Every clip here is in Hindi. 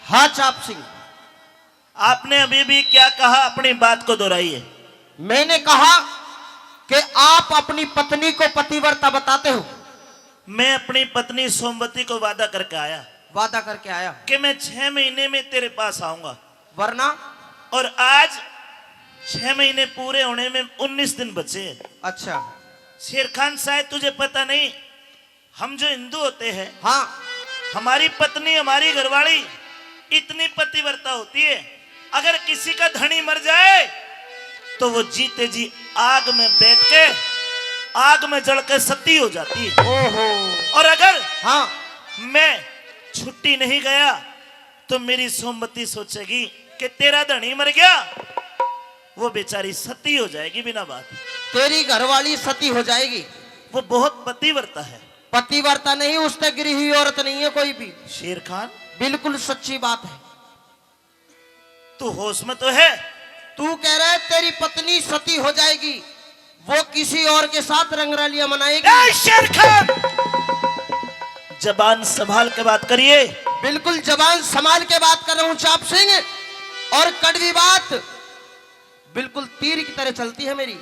हाँ चाप सिंह, आपने अभी भी क्या कहा, अपनी बात को दोहराइए। मैंने कहा कि आप अपनी पत्नी को पतिव्रता बताते हो। मैं अपनी पत्नी सोमवती को वादा करके आया वादा करके आया कि मैं 6 महीने में तेरे पास आऊंगा, वरना? और आज 6 महीने पूरे होने में 19 दिन बचे हैं। अच्छा। शेर खान शायद तुझे पता नहीं, हम जो हिंदू होते हैं, हाँ, हमारी पत्नी, हमारी घरवाली इतनी पतिव्रता होती है, अगर किसी का धनी मर जाए तो वो जीते जी आग में बैठ के, आग में जल के सती हो जाती है। ओहो। और अगर हाँ, मैं छुट्टी नहीं गया तो मेरी सोमवती सोचेगी कि तेरा धनी मर गया, वो बेचारी सती हो जाएगी बिना बात। तेरी घरवाली सती हो जाएगी। वो बहुत पतिव्रता है। पतिव्रता नहीं, उससे गिरी हुई औरत नहीं है कोई भी। शेर खान, बिल्कुल सच्ची बात है। तू होश में तो है? तू कह रहा है तेरी पत्नी सती हो जाएगी, वो किसी और के साथ रंगरलियां मनाएगी। शेर खान, जबान संभाल के बात करिए। बिल्कुल जबान संभाल के बात कर रहा हूं चाप सिंह, और कड़वी बात बिल्कुल तीर की तरह चलती है मेरी।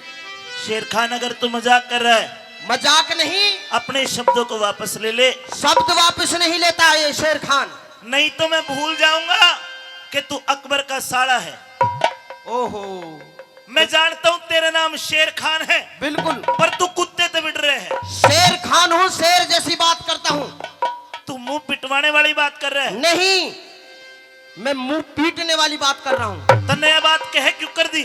शेर खान, अगर तू मजाक कर रहा है, मजाक नहीं, अपने शब्दों को वापस ले ले। शब्द वापस नहीं लेता ये शेर खान। नहीं तो मैं भूल जाऊंगा कि तू अकबर का साला है। ओहो। मैं जानता हूं तेरा नाम शेर खान है, बिल्कुल, पर तू कुत्ते से बिड़ रहे है। शेर खान हूं, शेर जैसी बात करता हूं। तू मुंह पिटवाने वाली बात कर रहा है। नहीं, मैं मुंह पीटने वाली बात कर रहा हूं। तो नया बात कहे क्यों कर दी?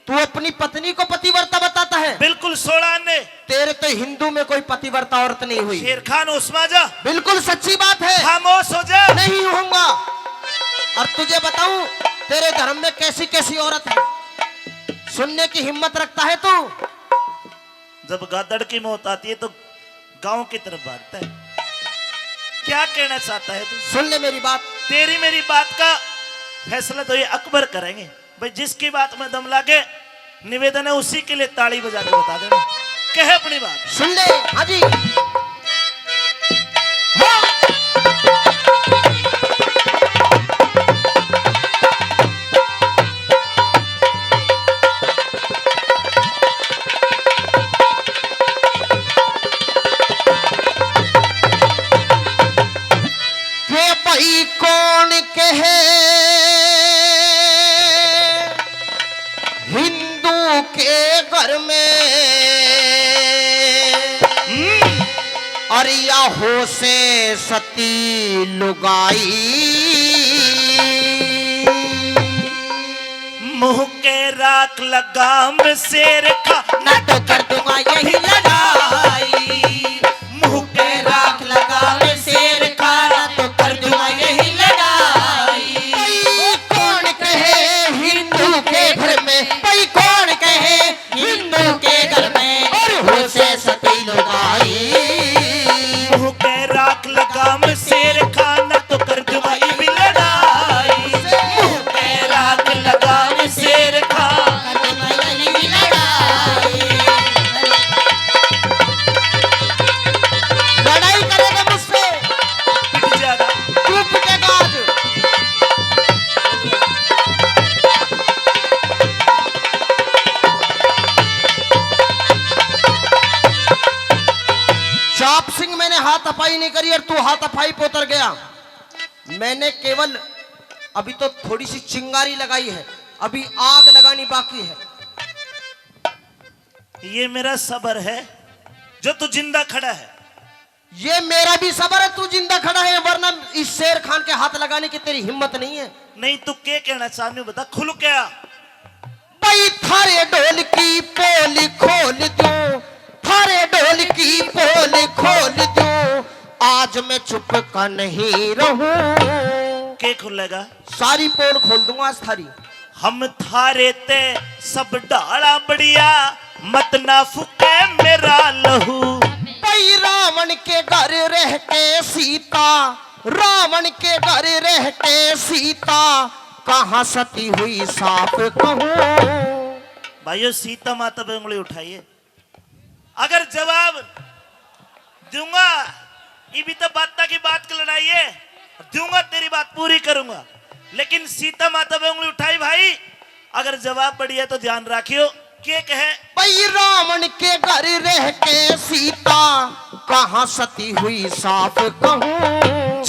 तू अपनी पत्नी को पतिव्रता बताता है। बिल्कुल सोड़ा ने। तेरे तो हिंदू में कोई पतिव्रता औरत नहीं हुई। शेर खान, उस्मा जा। बिल्कुल सच्ची बात है। खामोश हो जा। नहीं होऊंगा। और तुझे बताऊं, तेरे धर्म में कैसी कैसी औरत है, सुनने की हिम्मत रखता है तू? जब गादड़ की मौत आती है तो गांव की तरफ भागता है। क्या कहना चाहता है तू? सुन ले मेरी बात। तेरी मेरी बात का फैसला तो ये अकबर करेंगे भाई। जिसकी बात में दम लागे, निवेदन है उसी के लिए ताली बजा के बता देना। कहे अपनी बात। सुन ले। हाँ जी। भाई कौन कहे हिंदू के घर में, और या हो से सती लुगाई, मुंह के राख लगाम शेर खा, ना तो कर दूंगा यही लड़ाई। मुंह के राख लगाम शेर खा, ना तो कर दूंगा यही लड़ाई। भाई कौन कहे हिंदू के घर में, भाई कौन कहे हिंदू के घर में, और हो से सती लुगाई। मुंह के राख लगाम शेर खा, ना तो कर दूंगा ये भी लड़ाई। मुंह के राख लगाम शेर खा, लड़ाई करेगा मुझसे, पिट जाएगा। तू पिटेगा आज। चाप सिंह, मैंने हाथापाई नहीं करी और तू हाथापाई पे उतर गया। मैंने केवल अभी तो थोड़ी सी चिंगारी लगाई है, अभी आग लगानी बाकी है। ये मेरा सबर है जो तू जिंदा खड़ा है। ये मेरा भी सबर है, तू जिंदा खड़ा है, वरना इस शेर खान के हाथ लगाने की तेरी हिम्मत नहीं है। नहीं तू क्या कहना चाहती हूँ बता, खुल क्या? भाई थारे ढोल की पोल खोल दूं, थारे ढोल की पोल खोल दूं, आज मैं चुप का नहीं रहूं। क्या खुलेगा? सारी पोल खोल दूंगा आज थारी। हम थारे ते सब डाला बढ़िया, मत ना फुके मेरा लहू। भाई रावण के घर रह के सीता, रावण के घर रह के सीता, कहाँ सती हुई साफ कहूं। भाइयों, सीता माता पे उंगली उठाइए। अगर जवाब दूंगा, ये भी तो बात की बात की लड़ाई है, दूंगा तेरी बात पूरी करूंगा। लेकिन सीता माता पे उंगली उठाई भाई। अगर जवाब बढ़िया तो ध्यान रखियो। के कहे भाई रावण के घर रह के सीता कहाँ सती हुई साफ कहूँ।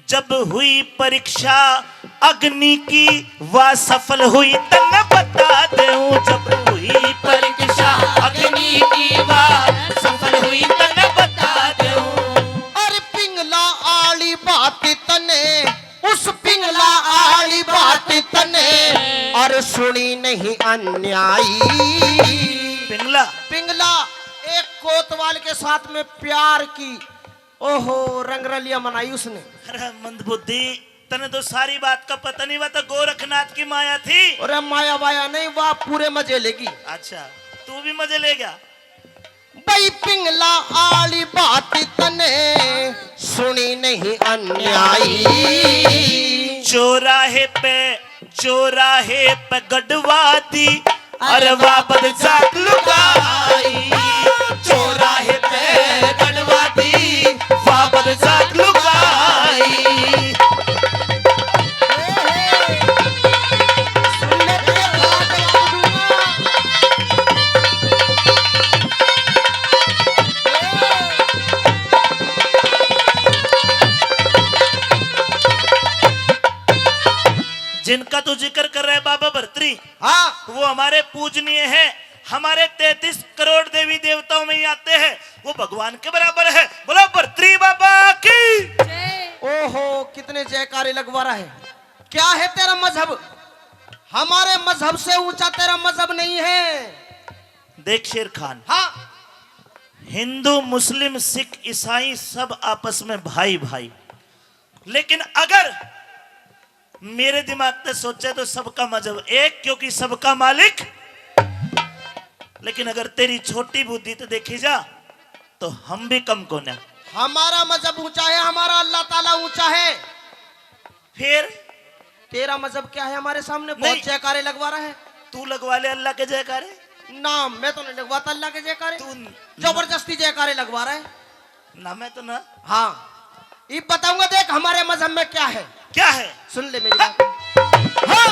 जब हुई परीक्षा अग्नि की वह सफल हुई तन बता दूं। जब हुई परीक्षा अग्नि की वह सफल हुई तन बता दूं। अरे पिंगला आली बात तने, उस पिंगला आली बात तने और सुनी नहीं अन्यायी। पिंगला एक कोतवाल के साथ में प्यार की ओहो रंगरलिया मनाई उसने। अरे मंदबुद्धि, तने तो सारी बात का पता नहीं। वह तो गोरखनाथ की माया थी। अरे माया वाया नहीं, वह पूरे मजे लेगी। अच्छा तू भी मजे लेगा। भाई पिंगला आली बात तने सुनी नहीं अन्यायी। चौराहे पे गढ़वा दी अरे वापद जात लुगाई। चौराहे पे गढ़वा दी वापद जात लुगाई। जिनका तो जिक्र कर रहे बाबा भर्तरी, हाँ वो हमारे पूजनीय है। हमारे 33 करोड़ देवी देवताओं में ही आते हैं। वो भगवान के बराबर है। बोलो भर्तरी बाबा की। ओहो कितने जयकारे लगवा रहा है। क्या है तेरा मजहब? हमारे मजहब से ऊंचा तेरा मजहब नहीं है। देख शेर खान, हाँ हिंदू मुस्लिम सिख ईसाई सब आपस में भाई भाई। लेकिन अगर मेरे दिमाग से सोचे तो सबका मजहब एक, क्योंकि सबका मालिक। लेकिन अगर तेरी छोटी बुद्धि तो देखी जा तो हम भी कम कौन है। हमारा मजहब ऊंचा है, हमारा अल्लाह ताला ऊंचा है। फिर तेरा मजहब क्या है? हमारे सामने नहीं। बहुत जयकारे लगवा रहा है। तू लगवा ले अल्लाह के जयकारे। ना मैं तो नहीं लगवाता अल्लाह के जयकारे। तू जबरदस्ती जयकारे लगवा रहा है। ना मैं तो ना। हाँ ये बताऊंगा। देख हमारे मजहब में क्या है। क्या है? सुन ले मेरी बात। हाँ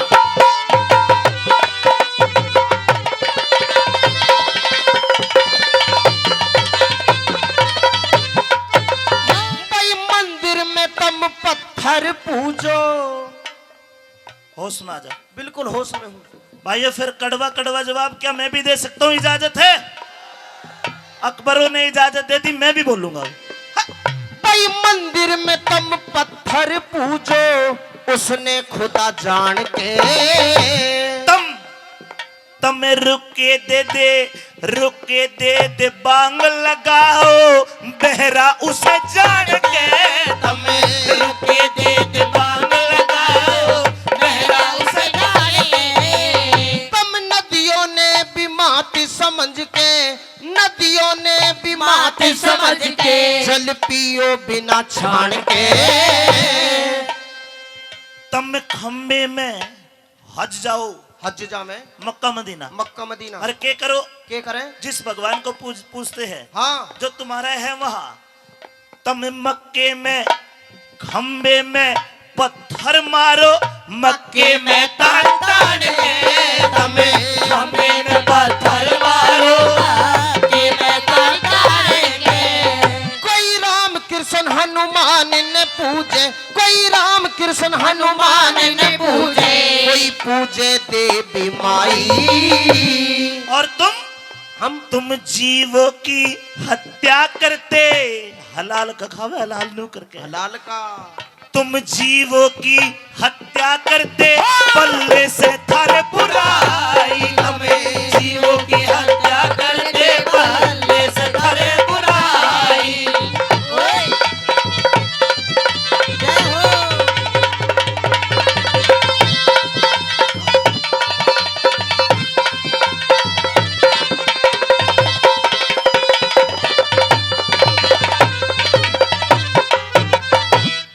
भाई मंदिर में तुम पत्थर पूजो। होश में आ जा। बिल्कुल होश में हूँ भाइयों फिर कड़वा कड़वा जवाब क्या मैं भी दे सकता हूँ? इजाजत है? अकबरों ने इजाजत दे दी, मैं भी बोलूंगा। भाई मंदिर में तुम पत्थर पूजो, उसने खुदा जान के। तम रुके दे बांग लगाओ बहरा उसे जान के। तम रुके दे बांग लगाओ बहरा उसे जान के। तुम नदियों ने भी माटी समझ के, नदियों ने भी माटी समझ के जल पियो बिना छान के। तम खंबे में हज जाओ। हज जा में मक्का मदीना। Mecca Medina. अरे के करो? के करें? जिस भगवान को पूछते हैं, हाँ जो तुम्हारा है वहां। तुम मक्के में खंबे में पत्थर मारो, मक्के में तान तान के। तुम खंबे में पत्थर मारो, मक्के में तान तान के। कोई राम कृष्ण हनुमान ने पूजे, कोई राम कृष्ण हनुमान ने पूजे, कोई पूजे देवी माई। और तुम जीवों की हत्या करते। हलाल का खावे, हलाल नू करके। हलाल का। तुम जीवों की हत्या करते, पल्ले से थारे बुराई। हमें जीवों की हत्या करते, पल्ले से थारे बुराई।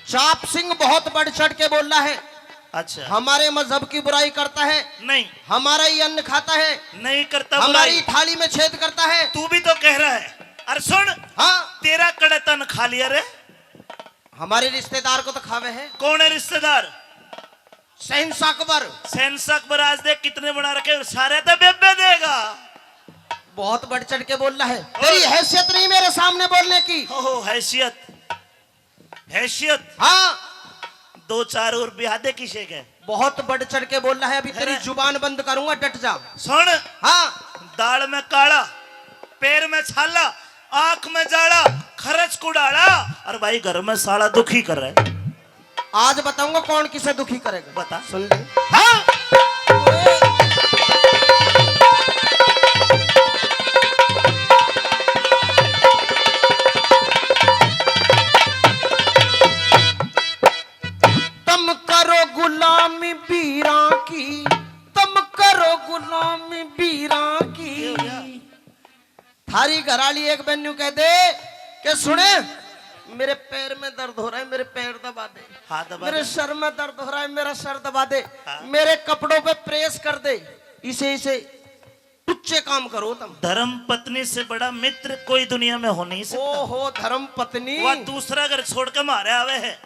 चाप सिंह बहुत बढ़ चढ़ के बोल रहा है। अच्छा हमारे मजहब की बुराई करता है। नहीं, हमारा ही अन्न खाता है, नहीं करता हमारी बुराई। थाली में छेद करता है। तू भी तो कह रहा है। अरे सुन, हाँ तेरा कड़े तन खा लिया रे। हमारे रिश्तेदार को तो खावे है। कौन है रिश्तेदार? शहंशाह अकबर। शहंशाह अकबर आज देख कितने बना रखे और सारे तो बेबे देगा। बहुत बढ़ चढ़ के बोल रहा है। तेरी हैसियत नहीं मेरे सामने बोलने की। हो हैसियत, हैसियत। हाँ 2-4 और ब्याह दे किसे के। बहुत बढ़ चढ़ के बोल रहा है। अभी तेरी जुबान बंद करूंगा, डट जा। सुन, हाँ दाल में काला, पैर में छाला, आंख में जाड़ा, खरच कुड़ाड़ा और भाई घर में साला दुखी कर रहा है। आज बताऊंगा कौन किसे दुखी करेगा। बता। सुन ले। हाँ तुम करो गुलामी बीरा की, तुम करो गुलामी बीरा की। थारी घराली एक बन्नू कह दे कि सुने मेरे पैर में दर्द हो रहा है, मेरे पैर दबा दे। हाँ दबा मेरे दे। सर में दर्द हो रहा है, मेरा सर दबा दे। हाँ। मेरे कपड़ों पे प्रेस कर दे। इसे टुच्चे काम करो तुम। धर्म पत्नी से बड़ा मित्र कोई दुनिया में हो नहीं सकता। ओहो धर्म पत्नी। वह दूसरा घर छोड़ के मारे आवे है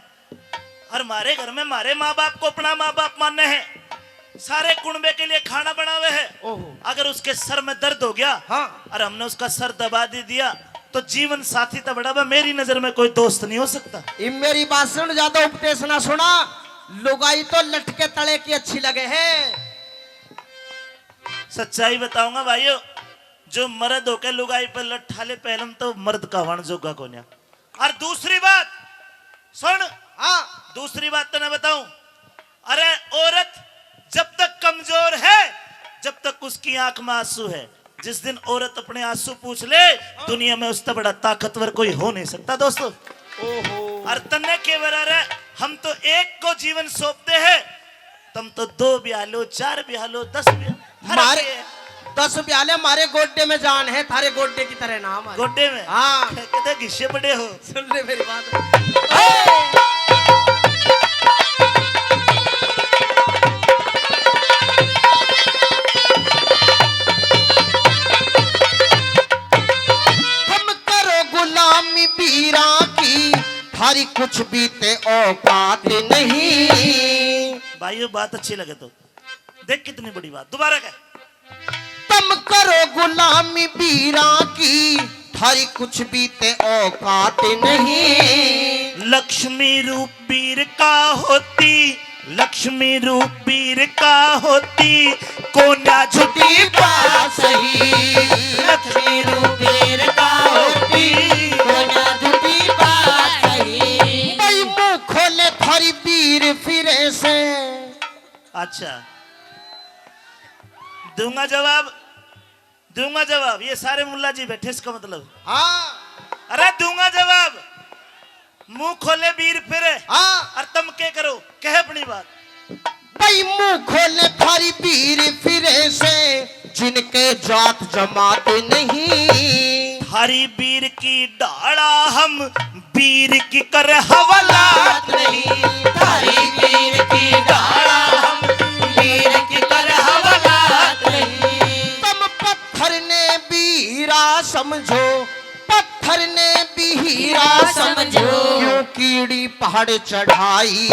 और मारे घर में मारे माँ बाप को अपना माँ बाप मानने हैं, सारे कुंबे के लिए खाना बनावे है। ओहो। अगर उसके सर में दर्द हो गया हाँ। और हमने उसका सर दबा दे दिया तो जीवन साथी तो बड़ा बा, मेरी नजर में कोई दोस्त नहीं हो सकता। ये मेरी बात सुन, ज्यादा उपदेश ना सुना। लुगाई तो लटके तले की अच्छी लगे है। सच्चाई बताऊंगा भाइयों, जो मर्द होके लुगाई पर लठाले पहलम तो मर्द का वण जोगा को न्या। और दूसरी बात सुन, हाँ दूसरी बात तो मैं बताऊं, अरे औरत जब तक कमजोर है जब तक उसकी आंख में आंसू है, जिस दिन औरत अपने आंसू पूछ ले दुनिया में उससे बड़ा ताकतवर कोई हो नहीं सकता दोस्तों। ओहो। और तन्ने के बराबर हम तो एक को जीवन सौंपते हैं, तुम तो 2 ब्याह लो, 4 ब्याह लो, 10 ब्याह। मारे 10 ब्याले मारे गोड्डे में जान है, थारे गोड्डे की तरह नाम है। गोड्डे में हाँ कहते घिसे बड़े हो। सुन ले मेरी बात। तुम करो गुलामी बीरा की, थारी कुछ बीते औकात नहीं। भाइयों बात अच्छी लगे तो देख कितनी बड़ी बात, दोबारा कह। तुम करो गुलामी बीरा की, थारी कुछ बीते औकात नहीं। लक्ष्मी रूप वीर का होती, लक्ष्मी रूप वीर का होती, कोन्या झुटी बात सही। लक्ष्मी रूप वीर का होती, कोन्या झूठी बात सही। भाई मुंह खोले थारी वीर फिरे से। अच्छा दूंगा जवाब, दूंगा जवाब। ये सारे मुल्ला जी बैठे, इसका मतलब हाँ अरे दूंगा जवाब। मुंह खोले वीर फिरे हाँ। और तुम क्या करो, कह अपनी बात। भाई मुंह खोले थारी वीर फिरे से, जिनके जात जमात नहीं। हरी वीर की डाड़ा हम वीर की कर हवालात नहीं। थारी वीर की डाला हम वीर की कर हवालात नहीं। तुम पत्थर ने वीरा समझो, पत्थर ने भी हीरा समझो। क्यों कीड़ी पहाड़ चढ़ाई,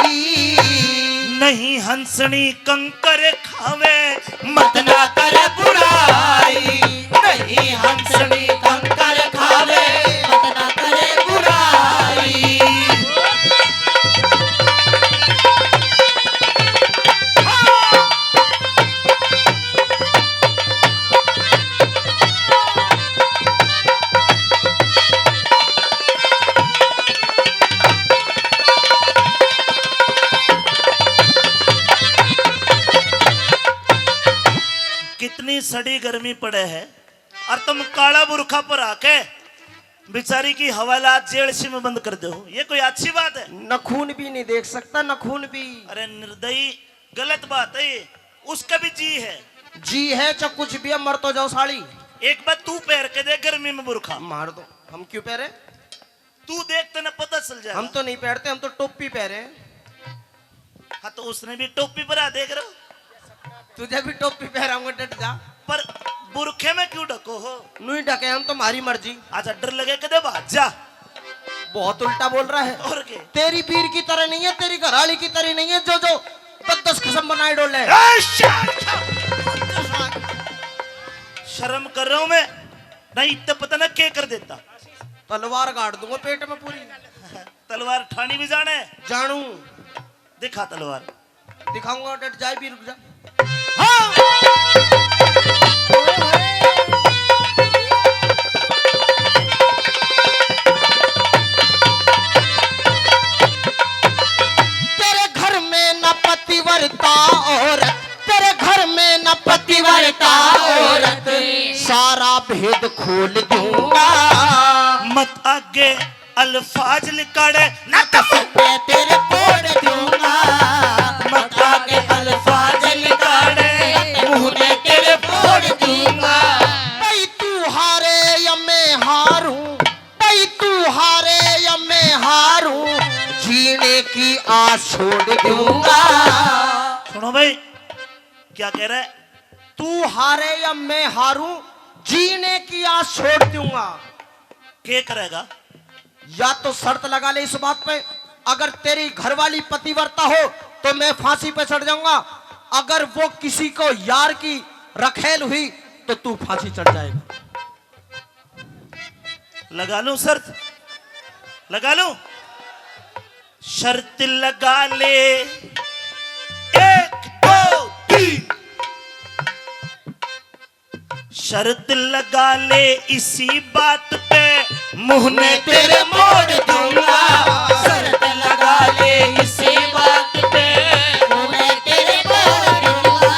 नहीं हंसनी कंकर खावे मत ना कर बुराई। नहीं हंसनी कंकर खावे, मत ना करे बुराई। कितनी सड़ी गर्मी पड़े है और तुम काला बुरखा पर आके बेचारी की हवालात जेल से में बंद कर दो, ये कोई अच्छी बात है? नखून भी नहीं देख सकता, नखून भी। अरे निर्दयी, गलत बात है ये। उसका भी जी है, जी है चाहे कुछ भी है, मर तो जाओ साड़ी। एक बार तू पहन के देख गर्मी में बुरखा, मार दो। हम क्यों पहरे? तू देख तो ना पता चल जाएगा। हम तो नहीं पहनते, हम तो टोपी पहरे। हाँ तो उसने भी टोपी पर आ, देख रहे हो? तुझे भी टोपी पहराऊंगा, डट जा। पर बुरखे में क्यों ढको हो? नहीं ढके, हम तो हमारी मर्जी। अच्छा डर लगे कदे भाग जा। बहुत उल्टा बोल रहा है। और के तेरी पीर की तरह नहीं है, तेरी घराली की तरह नहीं है, जो जो 10 कसम बनाए डोले। शर्म कर रहा हूं मैं, नहीं इतना पता ना क्या कर देता। तलवार गाड़ दूंगा पेट में पूरी। तलवार ठानी भी जाने जानू दिखा तलवार। दिखाऊंगा, डट जाए भी, रुक जा। तेरे घर में न पतिव्रता औरत, तेरे घर में न पतिव्रता औरत, सारा भेद खोल दूंगा। मत आगे अल्फाज लिकाड़े ना मैं तेरे फोड़ दूंगा। मत आगे अल्फाज लिकाड़े मुंह में तेरे फोड़ दूंगा। भाई तू हारे या मैं हारूं, भाई तू हारे या मैं हारूं, जीने की आस छोड़ दूंगा। सुनो भाई क्या कह रहा है? तू हारे या मैं हारूं, जीने की आस छोड़ दूंगा। क्या करेगा? या तो शर्त लगा ले इस बात पे, अगर तेरी घरवाली पतिव्रता हो तो मैं फांसी पे चढ़ जाऊंगा, अगर वो किसी को यार की रखेल हुई तो तू फांसी चढ़ जाएगा। लगा लूं शर्त? लगा लूं? शर्त लगा ले 1 2 3। शर्त लगा ले इसी बात पे मुंह में तेरे मोड़ दूंगा। शर्त लगा ले इसी बात पे मुंह में तेरे मोड़ दूंगा।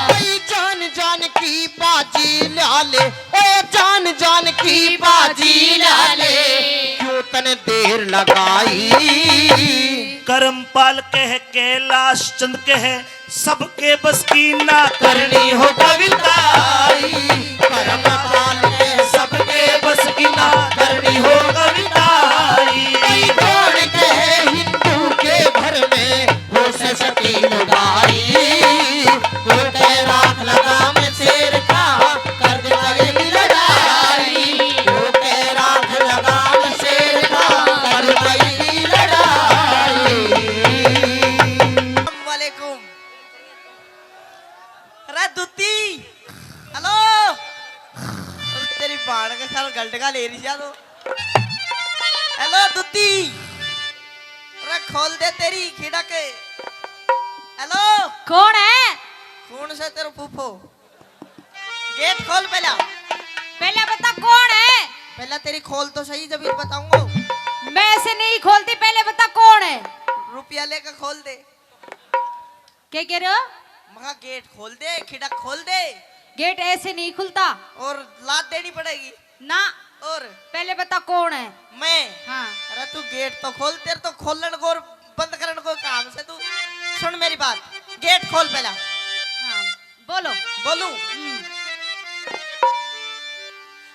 भाई जान जान की बाजी ला ले, ओ जान जान की बाजी ला ले, क्यों तने देर लगाई। करमपाल कह कैलाश चंद कह सबके बस की ना करनी हो कविता। करमपाल के सबके बस की ना करनी हो कविता। कौन कहे हिंदू के घर में हो से सती लुगाई, वो राख लगाम शेर का कर देगी लड़ाई, वो राख लगाम शेर का कर देगी लड़ाई। वालेकुम दुती, हेलो तेरी बाण के साल गलटका ले रही जा तो। हेलो दुती, अरे खोल दे तेरी खिड़क। हेलो कौन है? कौन से तेरे फूफो? गेट खोल पहला, पहले बता कौन है? पहला तेरी खोल तो सही, जब ये बताऊंगा। मैं ऐसे नहीं खोलती, पहले बता कौन है? रुपया लेकर खोल दे। क्या कह रहे हो? मगा गेट खोल दे, खिड़क खोल दे। गेट ऐसे नहीं खुलता और लात देनी पड़ेगी ना। और पहले बता कौन है? मैं। हाँ अरे तू गेट तो खोल, तेरे तो खोलन को और बंद करने को काम से तू। सुन मेरी बात, गेट खोल पहला। हाँ बोलो। बोलूं?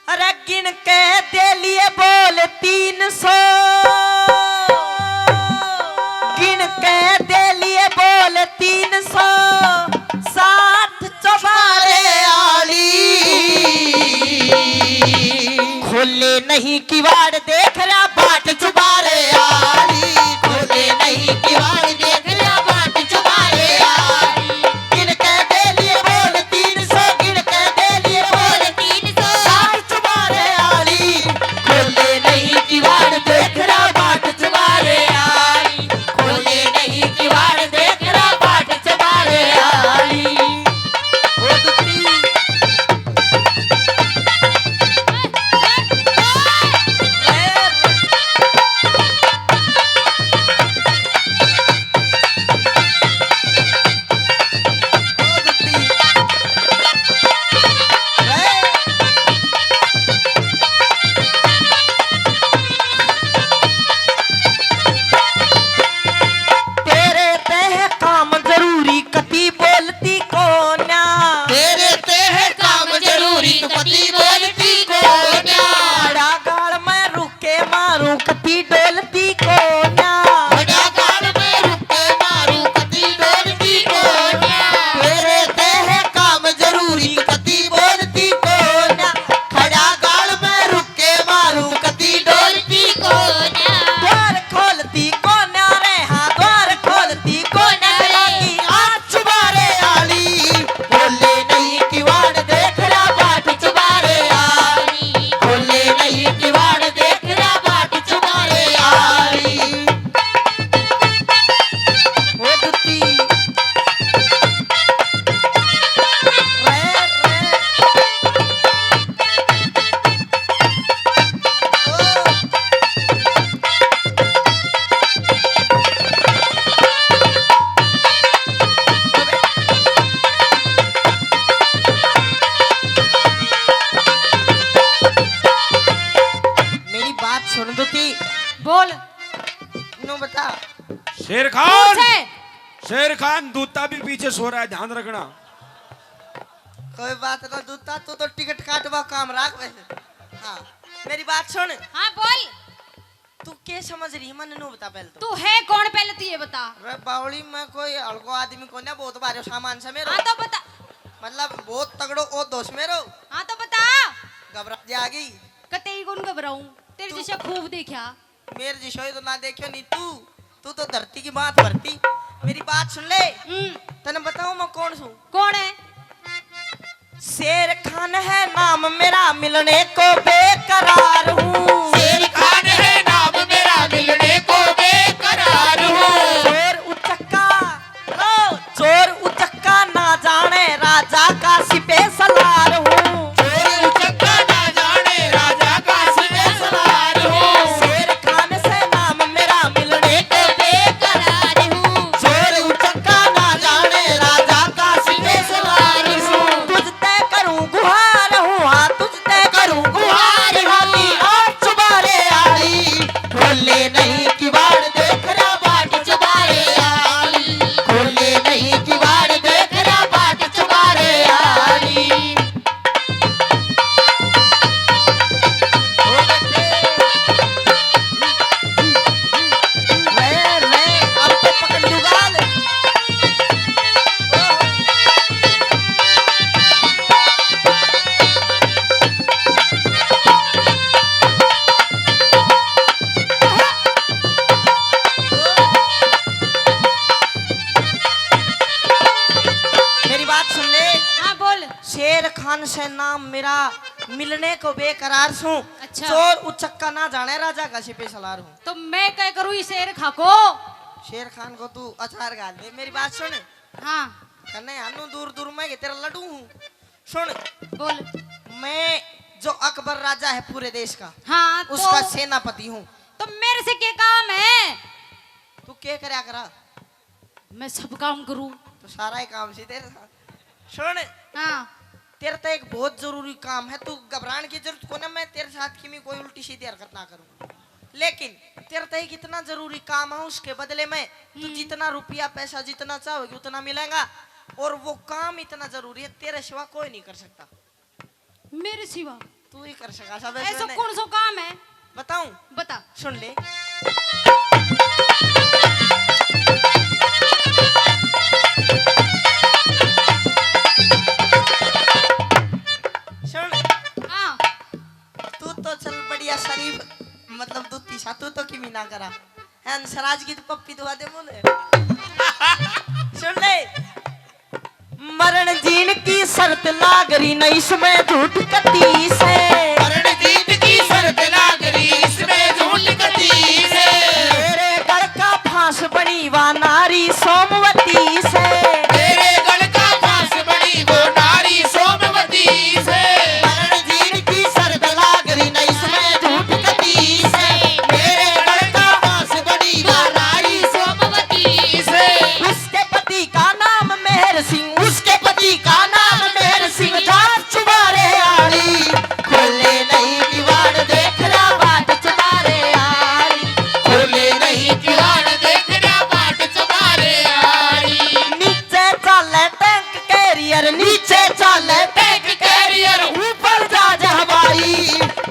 अरे गिन के दे लिए बोल 300, गिन के दे लिए बोल 300, 60 चौबारे आली, खोले नहीं किवाड़ देख रहा बाट चुबारे आली, खोले नहीं किवाड़ देख रहा बाट चुबारे आली। गिन के दे लिए बोल 300, गिन के दे लिए बोल 300, 60 चुबारे आली, खोले नहीं किवाड़ देख रहा बाट चुबारे आली, खोले नहीं किवाड़ देख रहा बाट चुबारे आली। ओ दुती ए शेर खान पूछे। शेर खान दूता भी पीछे सो रहा है, ध्यान रखना। कोई बात ना दूता, तू तो टिकट काटवा काम रख वैसे। हाँ मेरी बात सुन, हाँ बोल। तू क्या समझ रही है, मन नु बता पहले तो। तू है कौन पहले तू ये बता। अरे बावली में कोई हल्को आदमी को ना, बहुत भारी सामान से मेरो, हाँ तो बता। मतलब बहुत तगड़ो ओ दोस्त मेरो। हाँ तो बता। घबरा जागी, कते कौन घबराऊं, तेरे जैसे खूब देखा। मेरे जिसो तो ना देखियो नहीं तू तो धरती की बात भरती। मेरी बात सुन ले, तने बताऊं मैं कौन हूँ। कौन है? शेर खान है नाम मेरा, मिलने को बेकरार हूँ। शेर खान है नाम मेरा, मिलने को बेकरार हूँ। चोर उचक्का ना जाने राजा का सिपे सलार हूँ। चोर उचक्का ना जाने राजा का सिपे सलार हूँ। शेर खान से नाम मेरा, मिलने को बेकरार हूँ। चोर उचक्का ना जाने राजा का सिपे सलार हूँ। तुझते करूँ गुहार हूँ, हाँ तुझते करूँ गुहार। हाथी आठ चुबारे आली, खोले नहीं किवाड़ देख रहा बाट चुबारे आली। खोले नहीं किवाड़ देख रहा बाट चुबारे आली। ओ बच्चे, रे अब तो पकड़ लूगाल। मेरी बात सुन ले, हाँ बोल। शेर खान से नाम मेरा, मिलने को बेकरार हूँ। अच्छा। चोर उचक्का ना जाने राजा का सिपे सलार हूँ। तो मैं क्या करूँ इस शेर खा को? शेर खान को तू अचार गाल दे। मेरी बात सुन, हाँ कन्ने हानू दूर दूर में तेरा लड्डू हूँ। सुन, बोल। मैं जो अकबर राजा है पूरे देश का, हाँ उसका तो, सेनापति हूँ। तो मेरे से क्या काम है? तू क्या करया करा? मैं सब काम करूँ। तो सारा ही काम से तेरे साथ। सुन, हाँ तेरा तो एक बहुत जरूरी काम है, तू घबराने की जरूरत को ना, मैं तेरे साथ की में कोई उल्टी सीधी हरकत ना करूँ। लेकिन तेरा तो एक इतना जरूरी काम है, उसके बदले में तू जितना रुपया पैसा जितना चाहोगे उतना मिलेगा। और वो काम इतना जरूरी है, तेरे सिवा कोई नहीं कर सकता। मेरे सिवा तू ही कर सका सब। ऐसा कौन सा काम है? बताऊं? बता। सुन ले, सुन, हाँ तू तो चल बढ़िया शरीफ, मतलब दूती सा, तू तो किमी ना करा है। सराज की तो पप्पी दुआ दे बोले। सुन ले, मरण जीन की शर्त लागरी न इसमें झूठ कती से। मरण जीत की शर्त लागरी, इसमें झूठ कती से। मेरे गढ़ का फांस बनी वा नारी सोमवती से। तेरे गढ़ का फांस बड़ी वो नारी सोमवती से। मरण जीन की शर्त लागरी न इसमें झूठ कती से। मेरे गढ़ का फांस बनी वा नारी सोमवती से। उसके पति का नाम मेहर सिंह, उसके पति का नाम मेहर सिंह। जात चुबारे आली, खोले नहीं किवाड़ देख रहा बाट चुबारे आली। खोले नहीं किवाड़ देखना बाट चुबारे आली। नीचे चले टैंक कैरियर, नीचे चले टैंक कैरियर, ऊपर जहाज हवाई।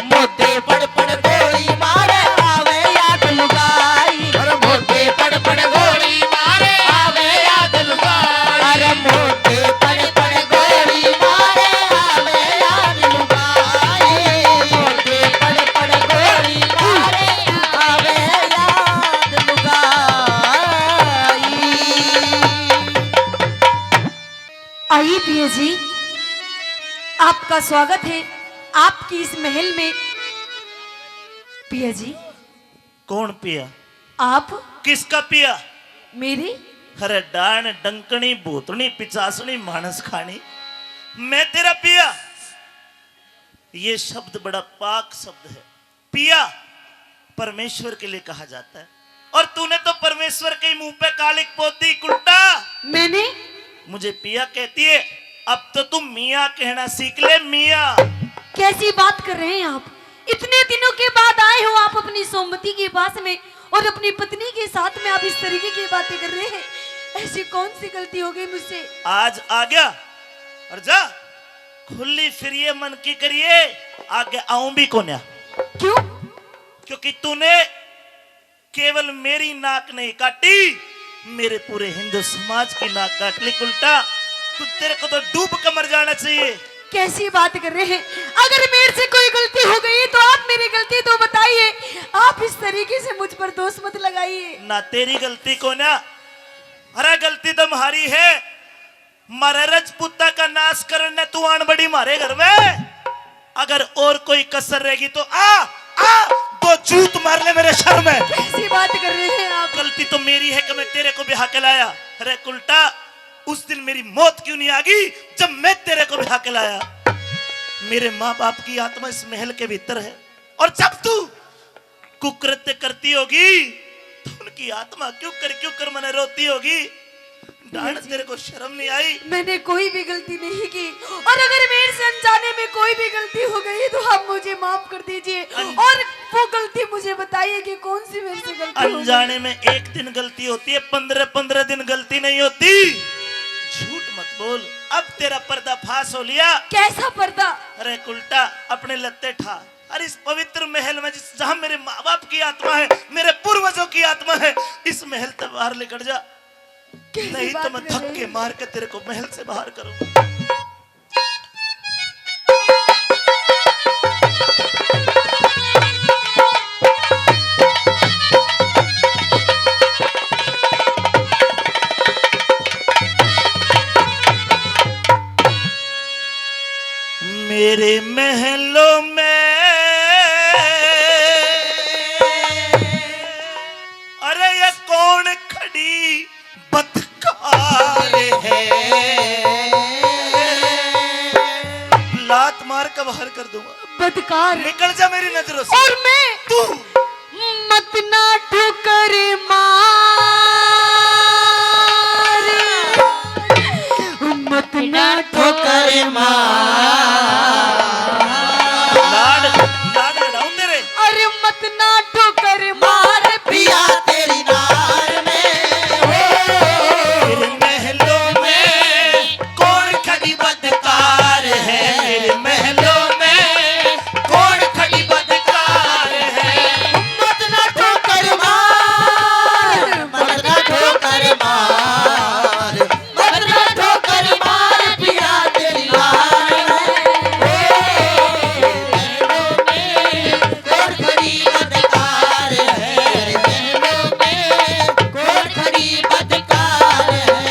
मोटे पड़ पड़ गोली मारे आवे याद लुगाई। और मोटे पड़ पड़ गोली मारे आवे याद लुगाई। अरे मोटे पड़ पड़ गोली मारे आवे याद लुगाई। मोटे पड़ पड़ गोली मारे आवे याद लुगाई। आइए पिया जी, आपका स्वागत है आपकी इस महल में। पिया जी, कौन पिया? आप किसका पिया? मेरे अरे डाण डंकनी भूतनी पिचासनी मानस खानी, मैं तेरा पिया? ये शब्द बड़ा पाक शब्द है। पिया परमेश्वर के लिए कहा जाता है, और तूने तो परमेश्वर के मुंह पे कालिक पोती उल्टा मैंने मुझे पिया कहती है। अब तो तुम मियाँ कहना सीख ले, मियाँ। कैसी बात कर रहे हैं आप? इतने दिनों के बाद आए हो आप अपनी सोमवती के पास में, और अपनी पत्नी के साथ में आप इस तरीके की बातें कर रहे हैं। ऐसी कौन सी गलती हो गई मुझसे? आज आ गया और जा खुली फिरिए मन की करिए, आगे आऊं भी कोन्या। क्यों? क्योंकि तूने केवल मेरी नाक नहीं काटी, मेरे पूरे हिंदू समाज की नाक काट ली। उल्टा तू, तेरे को तो डूब कर मर जाना चाहिए। कैसी बात कर रहे हैं? अगर मेरे से कोई गलती हो गई तो आप मेरी गलती तो बताइए, आप इस तरीके से मुझ पर दोष मत लगाइए। ना तेरी गलती को ना, अरे गलती तो हमारी है। मारे रजपूता का नाश करने तू आन बड़ी मारे घर में। अगर और कोई कसर रहेगी तो आ दो जूत मार ले मेरे सर में। कैसी बात कर रहे हैं आप? गलती तो मेरी है कि मैं तेरे को ब्याह के लाया। अरे उल्टा उस दिन मेरी मौत क्यों नहीं आ गई जब मैं तेरे को ब्याह के लाया। मेरे माँ बाप की आत्मा इस महल के भीतर है, और जब तू कुकृत्य करती होगी तो उनकी आत्मा क्यों कर मने रोती होगी। डांट, तेरे को शर्म नहीं आई? मैंने कोई भी गलती नहीं की, और अगर मेरे से अनजाने में कोई भी गलती हो गई तो आप मुझे माफ कर दीजिए, और वो गलती मुझे बताइए कि कौन सी मेरे से गलती हो गई। अनजाने में एक दिन गलती होती है, 15 दिन गलती नहीं होती। झूठ मत बोल। अब तेरा पर्दा फाश हो लिया। कैसा पर्दा? अरे उल्टा अपने लत्ते ठा। अरे इस पवित्र महल में जहां मेरे माँ बाप की आत्मा है, मेरे पूर्वजों की आत्मा है, इस महल से बाहर लेकर जा, नहीं तो मैं धक्के मार के तेरे को महल से बाहर करूंगा। मेरे महलों में अरे ये कौन खड़ी बदकार है। लात मार कर बाहर कर दूंगा। बदकार? निकल जा मेरी नजरों से। और मैं? तू मत ना ठोकर मत ना ठोकर लाड लड़ाऊं तेरे। अरे मत ना ठोकर मार पिया तेरी नार में, मेरे महलों में कौन खड़ी बदकार है। मेरे महलों में कौन खड़ी बदकार है। मत ना ठोकर मार, मत ना ठोकर मार, मत ना ठोकर मार पिया तेरी नार में। कौन खड़ी बदकार है। महलों में कौन खड़ी बदकार है।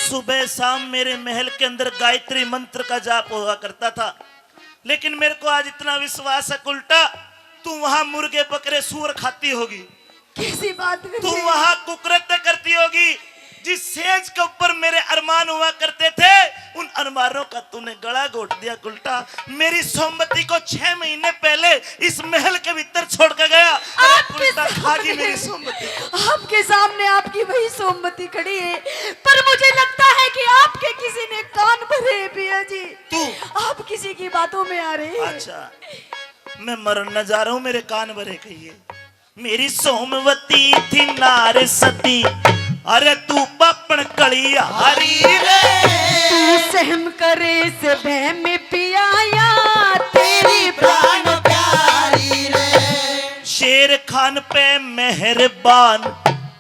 सुबह शाम मेरे महल के अंदर गायत्री मंत्र का जाप हुआ करता था, लेकिन मेरे को आज इतना विश्वास है उल्टा तू वहां मुर्गे बकरे सूअर खाती होगी, कैसी बात कर तू रहे हैं? वहां कुकृत्य करती होगी। जिस सेज के ऊपर मेरे अरमान हुआ करते थे, उन अरमानों का तूने गला घोट दिया उल्टा। मेरी सोमवती को 6 महीने पहले इस महल के भीतर छोड़ कर गया। आपके उल्टा खागी सामने- मेरी सोमवती। आपके सामने आपकी वही सोमवती खड़ी है, पर मुझे लगता है कि आपके किसी ने कान भरे हैं पिया जी। तू? आप किसी की बातों में आ रहे हैं। अच्छा, मैं मरने जा रहा हूं, मेरे कान भरे कहिए। मेरी सोमवती थी नार सती, अरे तू पापण कली हारी रे। तू सहम करे से बह में पियाया तेरी प्राण प्यारी रे। शेर खान पे मेहरबान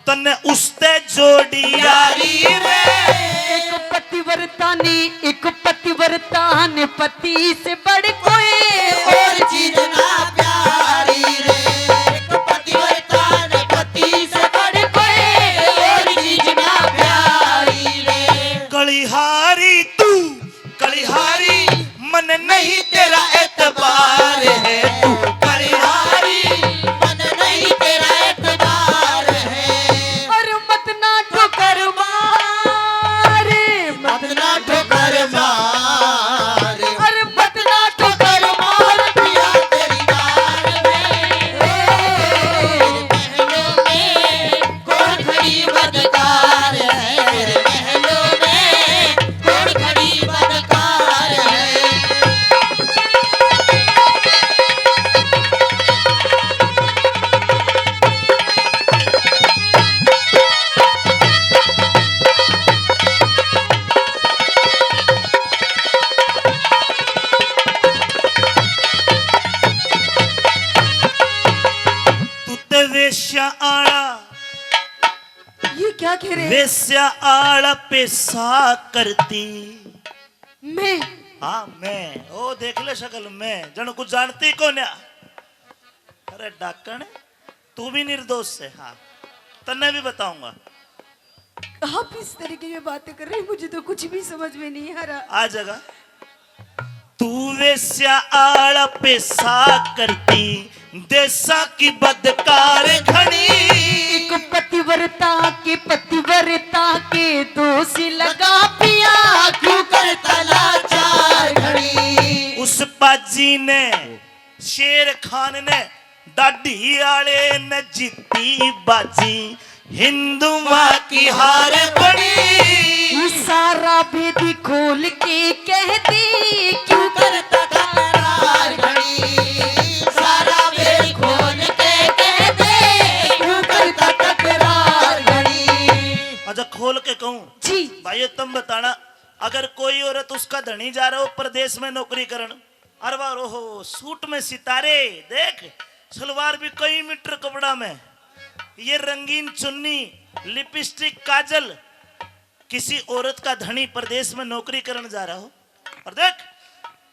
तने उसते जोड़ी यारी रे। एक पतिव्रता ने पति से बढ़ कोई और चीज ना प्यारी रे। एक पतिव्रता ने पति से बढ़ कोई और चीज ना प्यारी रे। कलिहारी तू कलिहारी, मन नहीं तेरा एतबार है। तू कलिहारी, मन नहीं तेरा एतबार है। और मत ना ठोकर मारे मत ना ठोकर मार, अरे मत ना ठोकर क्या कह रहे हैं? वेश्या आड़ पेशा करती। मैं हाँ मैं, ओ देख ले शक्ल में, जन कुछ जानती को ना। अरे डाकण, तू भी निर्दोष है। हाँ तन्ने भी बताऊंगा। आप इस तरीके की बातें कर रहे हैं, मुझे तो कुछ भी समझ में नहीं आ रहा। आ जगह तू वेश्या आड़ पेशा करती, देशा की बदकार घड़ी। एक पतिव्रता के दोषी लगा पिया, क्यों करता लाचार घड़ी। उस पाजी ने, शेर खान ने, दाढ़ी आले ने जीती बाजी, हिंदू माँ की हार पड़ी। सारा भेद खोल के कहती, क्यों करता तकरार घड़ी। सारा भेद खोल के कह दे, क्यों करता तकरार घड़ी। अच्छा खोल के कहूँ जी भाई, तुम बताना, अगर कोई औरत उसका धनी जा रहा हो प्रदेश में नौकरी करन, अरे वाह रोहो, सूट में सितारे देख, सलवार भी कई मीटर कपड़ा में, ये रंगीन चुन्नी, लिपस्टिक, काजल, किसी औरत का धनी प्रदेश में नौकरी करने जा रहा हो, और देख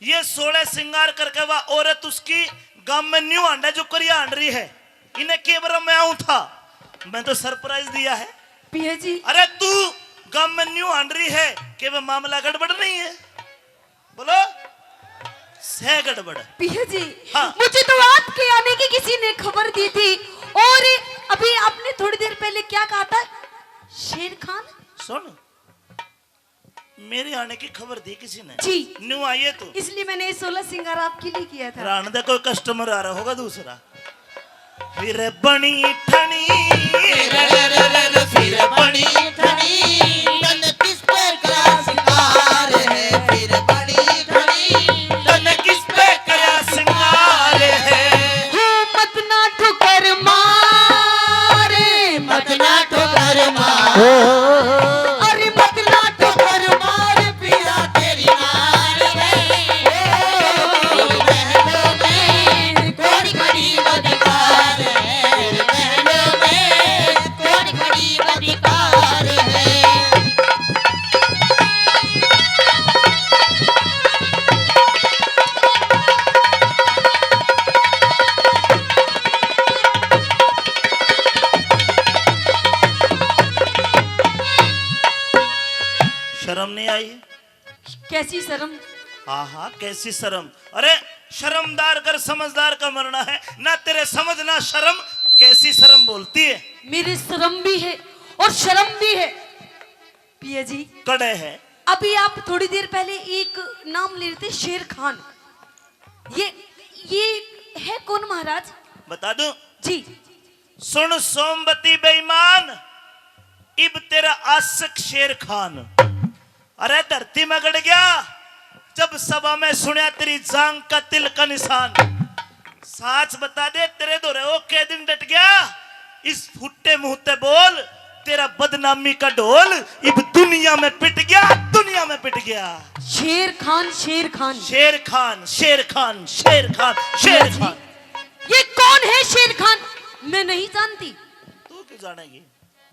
ये 16 श्रृंगार करके वह औरत उसकी गांव में न्यू आंडा जो करिया आंड रही है, इन्हें केवल मैं आऊं था, मैं तो सरप्राइज दिया है। पिया जी, अरे तू गांव में न्यू आंड रही है कि वह मामला गड़बड़ नहीं है, बोलो से गड़बड़। पिया जी, हाँ। मुझे तो आपके आने की किसी ने खबर दी थी, और अभी आपने थोड़ी देर पहले क्या कहा था? शेर खान। सुन, मेरे आने की खबर दी किसी ने? जी। न्यू आई है तू, इसलिए मैंने 16 श्रृंगार आपके लिए किया था। रान दे कोई कस्टमर आ रहा होगा दूसरा। फिर बनी ठनी, फिर बड़ी ठनी, तन किस पे करा सिंगार है। फिर बड़ी ठनी, तन किस पे करा श्रृंगार है। मत ना ठुकर मारे, मत ना ठोकर मार। अरे मत ना ठुकर मार पिया तेरी मार है। बहनों में कौन गरीब अधिकार है। बहनों में कौन गरीब अधिकार है। शर्म नहीं आई? कैसी शर्म? हाँ हाँ कैसी शर्म। अरे शर्मदार कर समझदार का मरना है ना, तेरे समझ ना शर्म, कैसी शर्म बोलती है। मेरे शर्म भी है और शर्म भी है। पिया जी, कड़े है। अभी आप थोड़ी देर पहले एक नाम ले रहे थे, शेर खान। ये है कौन महाराज? बता दूं? जी। सुन सोमवती बेईमान, इब तेरा आशिक शेर खान। अरे धरती में गड़ गया जब सभा में सुना तेरी जांग का तिल का निशान। साच बता दे तेरे दो रहे के दिन डट गया, इस फुट्टे मुंहते बोल, तेरा बदनामी का ढोल इब दुनिया में पिट गया, दुनिया में पिट गया। शेर खान, शेर खान, शेर खान, शेर खान, शेर खान, शेर खान। ये कौन है शेर खान? मैं नहीं जानती। तू क्यों जानेगी?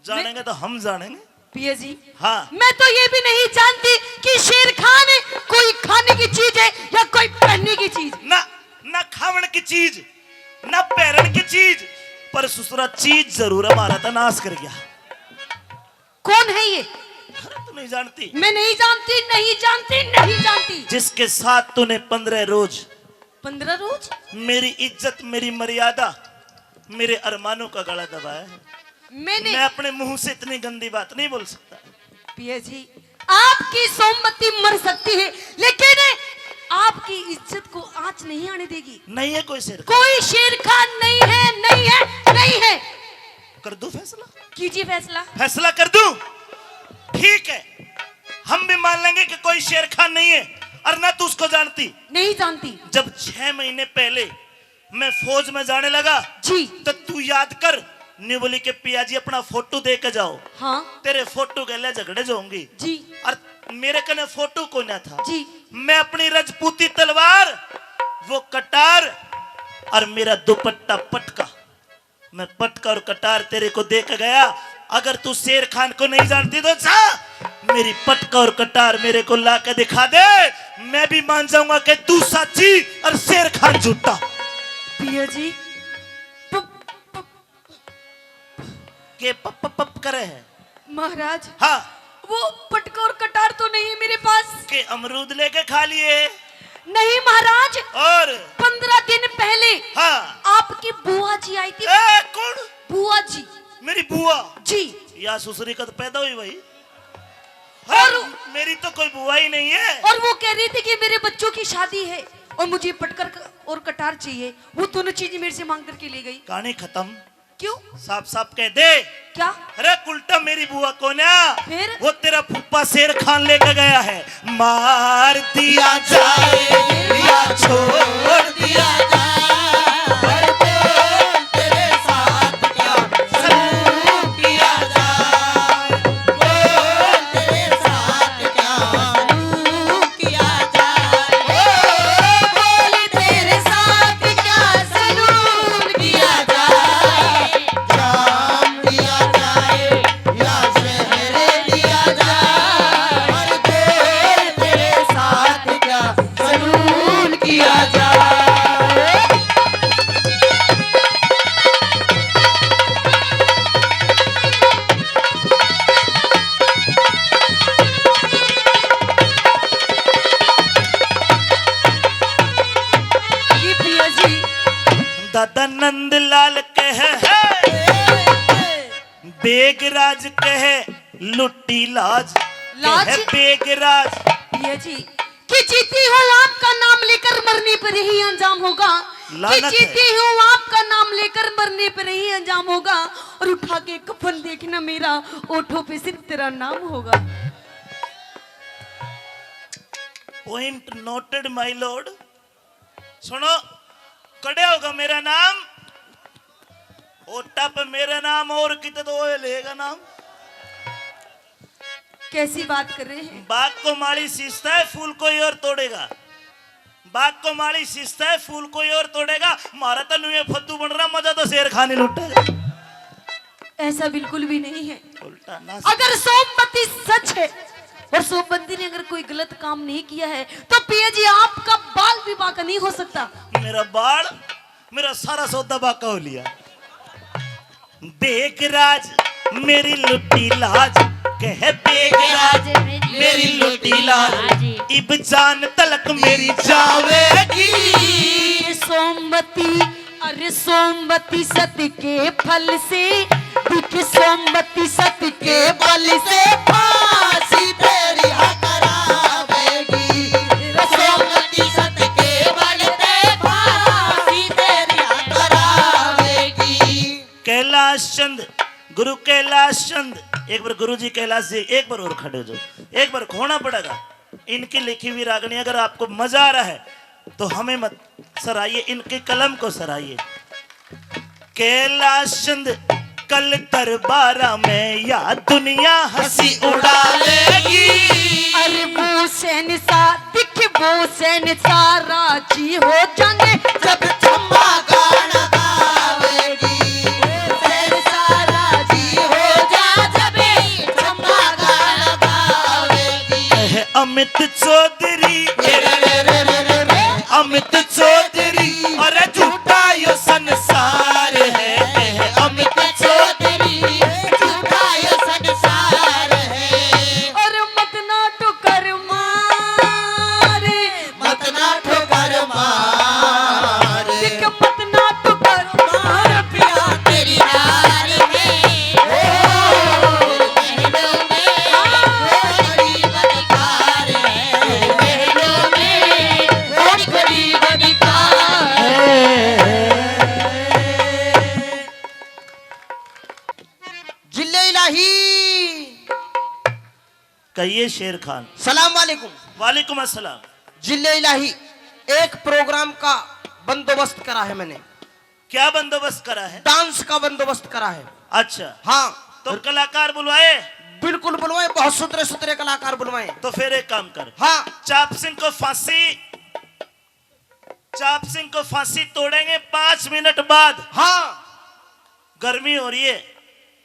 जानेंगे तो हम जानेंगे। पिया जी, हाँ। मैं तो ये भी नहीं जानती कि शेर खान कोई खाने की चीज है या कोई पहनने की चीज। ना ना खावन की चीज, ना पैरण की चीज, पर सुसरा चीज जरूर हमारा था नाश कर गया। कौन है ये? अरे तू नहीं जानती? मैं नहीं जानती, नहीं जानती, नहीं जानती। जिसके साथ तूने 15 रोज 15 रोज मेरी इज्जत, मेरी मर्यादा, मेरे अरमानों का गला दबाया है। मैंने मैं अपने मुंह से इतनी गंदी बात नहीं बोल सकता। पिया जी, आपकी सोमवती मर सकती है, लेकिन आपकी इज्जत को आंच नहीं आने देगी। नहीं है कोई शेर। कोई शेर खान नहीं है, नहीं है, नहीं है। कर दूं फैसला? कीजिए फैसला। फैसला कर दूं? ठीक है, हम भी मान लेंगे कि कोई शेर खान नहीं है, और ना तू उसको जानती। नहीं जानती। जब 6 महीने पहले मैं फौज में जाने लगा जी। तो तू याद कर, न्यू बोली के पिया जी अपना फोटो दे के जाओ। हाँ तेरे फोटो के लिए झगड़े जो होंगी जी। और मेरे कने फोटो को ना था जी। मैं अपनी रजपूती तलवार, वो कटार और मेरा दुपट्टा पटका, मैं पटका और कटार तेरे को दे के गया। अगर तू शेर खान को नहीं जानती तो जा मेरी पटका और कटार मेरे को ला के दिखा दे, मैं भी मान जाऊंगा कि तू सच्ची और शेर खान झूठा। पिया जी के पप पप पप करे है। महाराज हाँ वो पटका और कटार तो नहीं है मेरे पास। के अमरूद लेके खा लिए। नहीं महाराज, और 15 दिन पहले हाँ आपकी बुआ जी आई थी। कौन? बुआ जी। मेरी बुआ जी। या सुसरी का तो पैदा हुई भाई। और मेरी तो कोई बुआ ही नहीं है। और वो कह रही थी कि मेरे बच्चों की शादी है और मुझे पटकर और कटार चाहिए। वो दोनों चीजें मेरे से मांग करके ले गई। कहानी खत्म। क्यों? साफ साफ कह दे। क्या? अरे उल्टा मेरी बुआ को ना फिर? वो तेरा फूफा शेर खान लेकर गया है। मार दिया जाए या छोड़ दिया जाए, पर बोल तेरे साथ क्या सलूक किया जाए, बोल तेरे साथ क्या सलूक किया जाए, बोल तेरे साथ क्या सलूक किया जाए। जाम दिया जाए या शहर दिया जाए, पर बोल तेरे साथ क्या सलूक किया जाए। ये पिया जी दादा नंदलाल कहे बेगराज कहे लुट्टी लाज लाज? कहे बेगराज। पिया जी कि जीती हूँ आपका नाम लेकर मरने पर ही अंजाम होगा। कि लानत है। जीती हूँ आपका नाम लेकर मरने पर ही अंजाम होगा। और उठा के कफन देखना मेरा ओठों पे सिर्फ तेरा नाम होगा। Point noted my Lord. सुनो, कड़े होगा मेरा नाम, ओटा पे मेरा नाम और कितने तो लेगा नाम। कैसी बात कर रहे हैं? बाग को माली सींचता है फूल कोई और तोड़ेगा। बाग को माली सींचता है फूल कोई और तोड़ेगा। मारा तो नुए फद्दू बन रहा, मजा तो शेर खाने लुटेगा। ऐसा बिल्कुल भी नहीं है। उल्टा ना। अगर सोमवती सच है और सोमवती ने अगर कोई गलत काम नहीं किया है तो पिया जी आपका बाल विवाह का नहीं हो सकता। मेरा बाल मेरा सारा सौदा बाका हो लिया। बेगराज मेरी लुट्टी लाज कहे बेगराज मेरी लुट्टी लाज, इब जान तलक मेरी जावेगी। सोमवती अरे सोमवती सत के फल से दिख, सोमवती सत के बल से फांसी तेरी करावेगी, सोमवती सत के बल पे फांसी तेरी करावेगी। कैलाश चंद गुरु कैलाश चंद, एक बार गुरु जी कैलाश जी एक बार और खड़े हो जाओ, एक बार खोना पड़ेगा। इनकी लिखी हुई रागनी अगर आपको मजा आ रहा है तो हमें मत सराइए, इनके कलम को सराइए। कैलाश चंद कल दरबारा में या दुनिया हंसी उड़ा लेगी। अरे वो सैन सा दिख, वो सैन सारा जी हो जाने जब चम्मा गाना गावेगी, सैर सारा जी हो जा जब चम्मा गाना गावेगी। कहे अमित चौधरी, अमित चौधरी और झूठा यो संसार है। कहे अमित चौधरी झूठा ये संसार है। और मत ना ठोकर मारे, मत ना ठोकर मार, दिख मत ना ठोकर मार पिया तेरी यार में, महलों में बड़ी बदकार है, महलों में बड़ी बदकार है। जिले इलाही कहिए शेर खान। सलाम वालेकुम। वालेकुम अस्सलाम। जिले इलाही एक प्रोग्राम का बंदोबस्त करा है मैंने, क्या बंदोबस्त करा है? डांस का बंदोबस्त करा है। अच्छा, हाँ तो कलाकार बुलवाए? बिल्कुल बुलवाए, बहुत सुथरे सुथरे कलाकार बुलवाए। तो फिर एक काम कर, हाँ चाप सिंह को फांसी तोड़ेंगे 5 मिनट बाद। हाँ गर्मी हो रही है,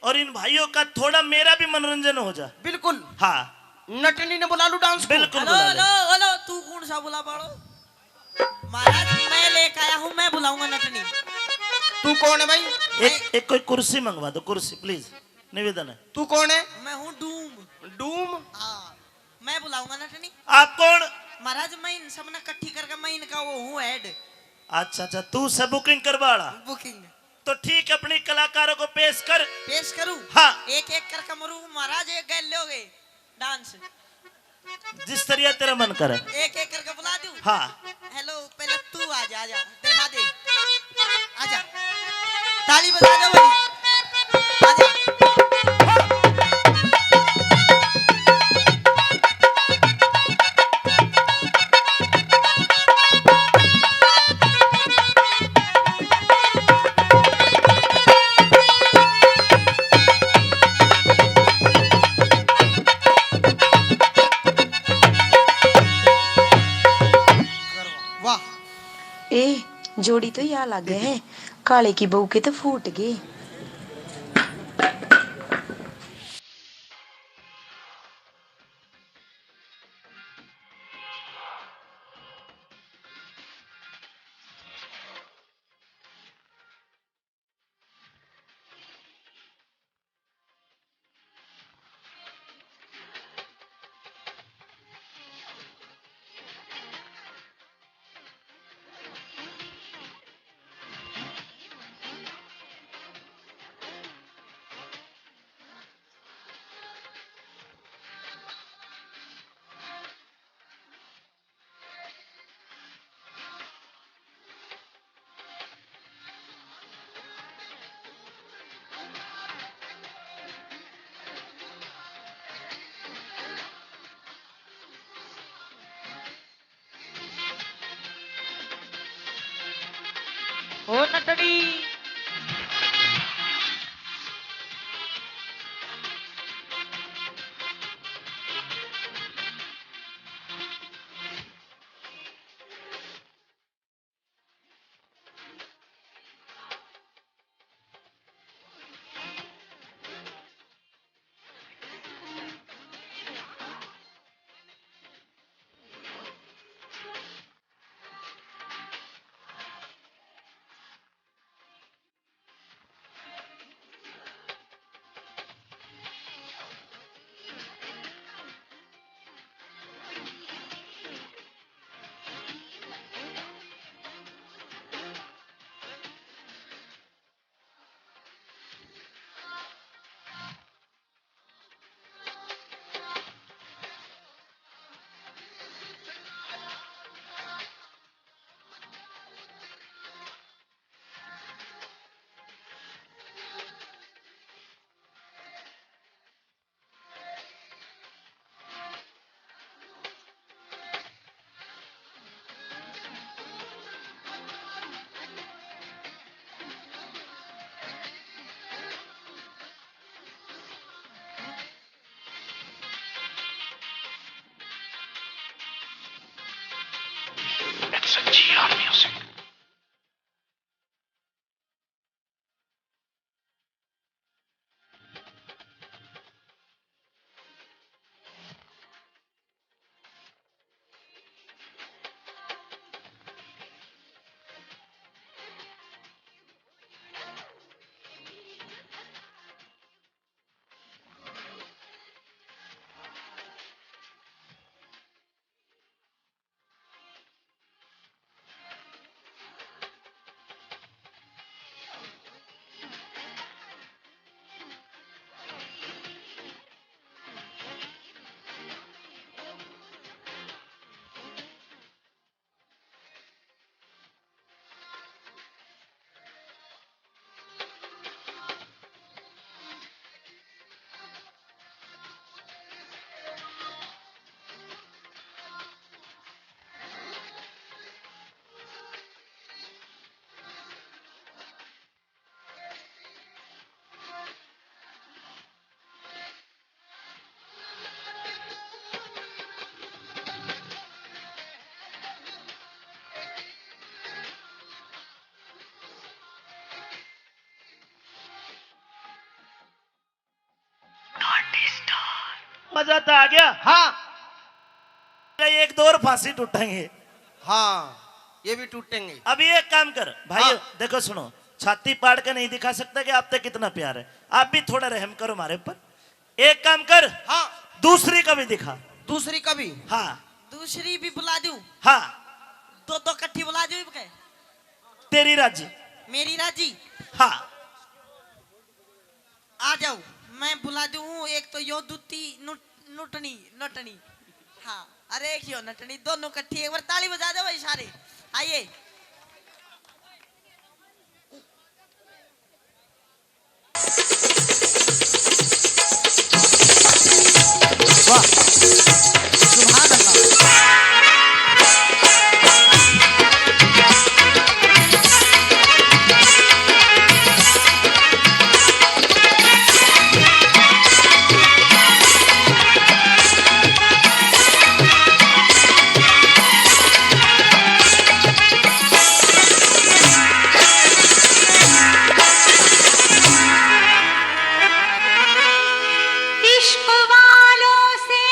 और इन भाइयों का थोड़ा मेरा भी मनोरंजन हो जा। बिल्कुल। हाँ नटनी ने बुला लू डांस को। बिल्कुल हेलो बुला ले। हेलो हेलो, तू कौन सा बुला पाड़ो? महाराज मैं लेकर आया हूँ, मैं बुलाऊंगा नटनी। तू कौन है भाई? एक कोई कुर्सी मंगवा दो, कुर्सी प्लीज, निवेदन है। तू कौन है? मैं हूँ डूम। डूम? हाँ, मैं बुलाऊंगा नटनी। आप कौन? महाराज मैं इन सब ने इकट्ठी करके मैं इनका वो हूँ हेड। अच्छा अच्छा, तू सब बुकिंग करवाड़ा। बुकिंग तो ठीक है, अपनी कलाकारों को पेश कर। पेश करूँ? हाँ। एक एक कर कमरू महाराज, एक गैल लोगे डांस। जिस तरह तेरा मन करे। एक एक करके बुला दूं? हाँ। हेलो, पहले तू आजा, आजा दिखा दे, आजा ताली बजा दो भाई, आजा। वाह, ए जोड़ी तो यहाँ लग गए हैं, काले की बहू के तो फूट गए। ओ नटनी। मजा तो आ गया। हाँ एक दो और फांसी टूटेंगे। हाँ ये भी टूटेंगे। अभी एक काम कर भाई, हाँ। देखो सुनो, छाती पाड़ के नहीं दिखा सकता कि आप तक कितना प्यार है, आप भी थोड़ा रहम करो हमारे ऊपर। एक काम कर, हाँ दूसरी का भी दिखा। दूसरी कभी, हाँ दूसरी भी बुला दूं? हाँ, दो दो कट्ठी बुला दूं? तेरी राजी। मेरी राजी? हाँ आ जाओ, मैं बुला दूं। एक तो यो दूती नटनी नटनी, हाँ अरे एक यो नटनी, दोनों कट्ठी। एक बार ताली बजा दो भाई सारे, आइए। वाह सुभान अल्लाह। इश्क वालों से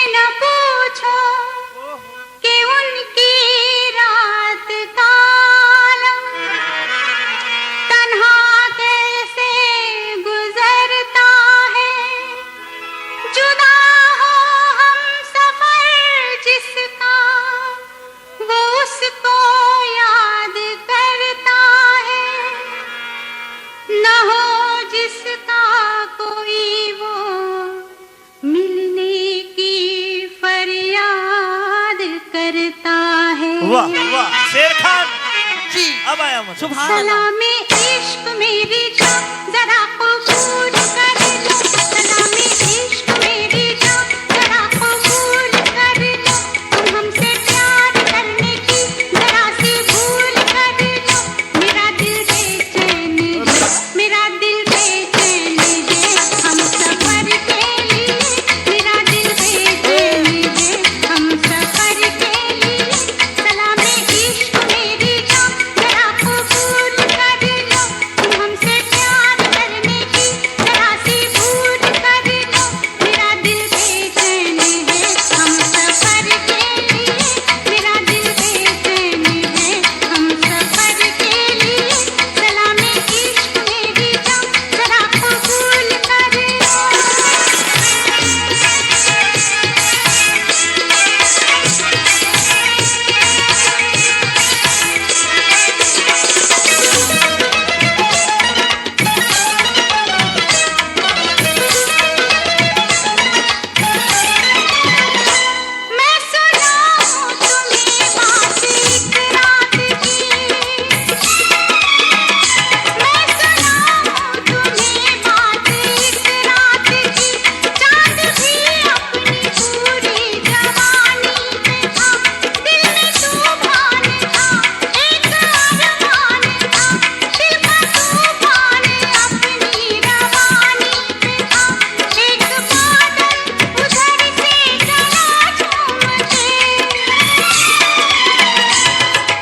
न पूछो कि उनकी रात कालम तन्हा कैसे गुजरता है, जुदा हो हम सफर जिसका वो उसको याद करता है, न हो जिसका कोई वो मिलने की फरियाद करता है। वाह वाह शेर खान जी अब आया मुझे। सुभान अल्लाह। सलामे इश्क मेरी जान जरा कबूल कर लो, सलामे इश्क मेरी जान जरा कबूल कर लो, तुम हमसे प्यार करने की जरा सी भूल कर लो। मेरा दिल बेचैन है, मेरा दिल बेचैन है हम सफर के लिए, मेरा दिल बेचैन है हम सफर के लिए। सलामे इश्क मेरी जान जरा कबूल कर लो, तुम हमसे प्यार करने की जरा सी भूल कर लो। मेरा दिल बेचैन है हम सफर के लिए, मेरा दिल बेचैन है हम सफर के लिए। सलामे इश्क मेरी जान जरा कबूल कर लो। मैं सुनाऊं तुम्हें बात एक रात की, मैं सुनाऊं तुम्हें बात एक रात की। चांद भी अपनी पूरी जवानी में था, दिल में तूफान था, एक अरमान था, दिल का तूफान अपनी रवानी में था। एक बादल उधर से चला झूम के,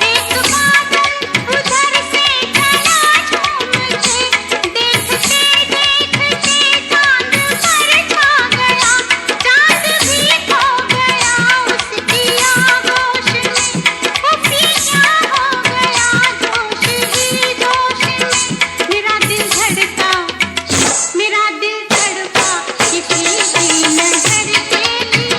एक बादल उधर से चला झूम के, देखते देखते चांद पर छा गया, चांद भी खो गया उसकी आगोश में, वो पीछा हो गया जोश ही जोश में। मेरा दिल धड़का, मेरा दिल धड़का किसी की नजर के लिए,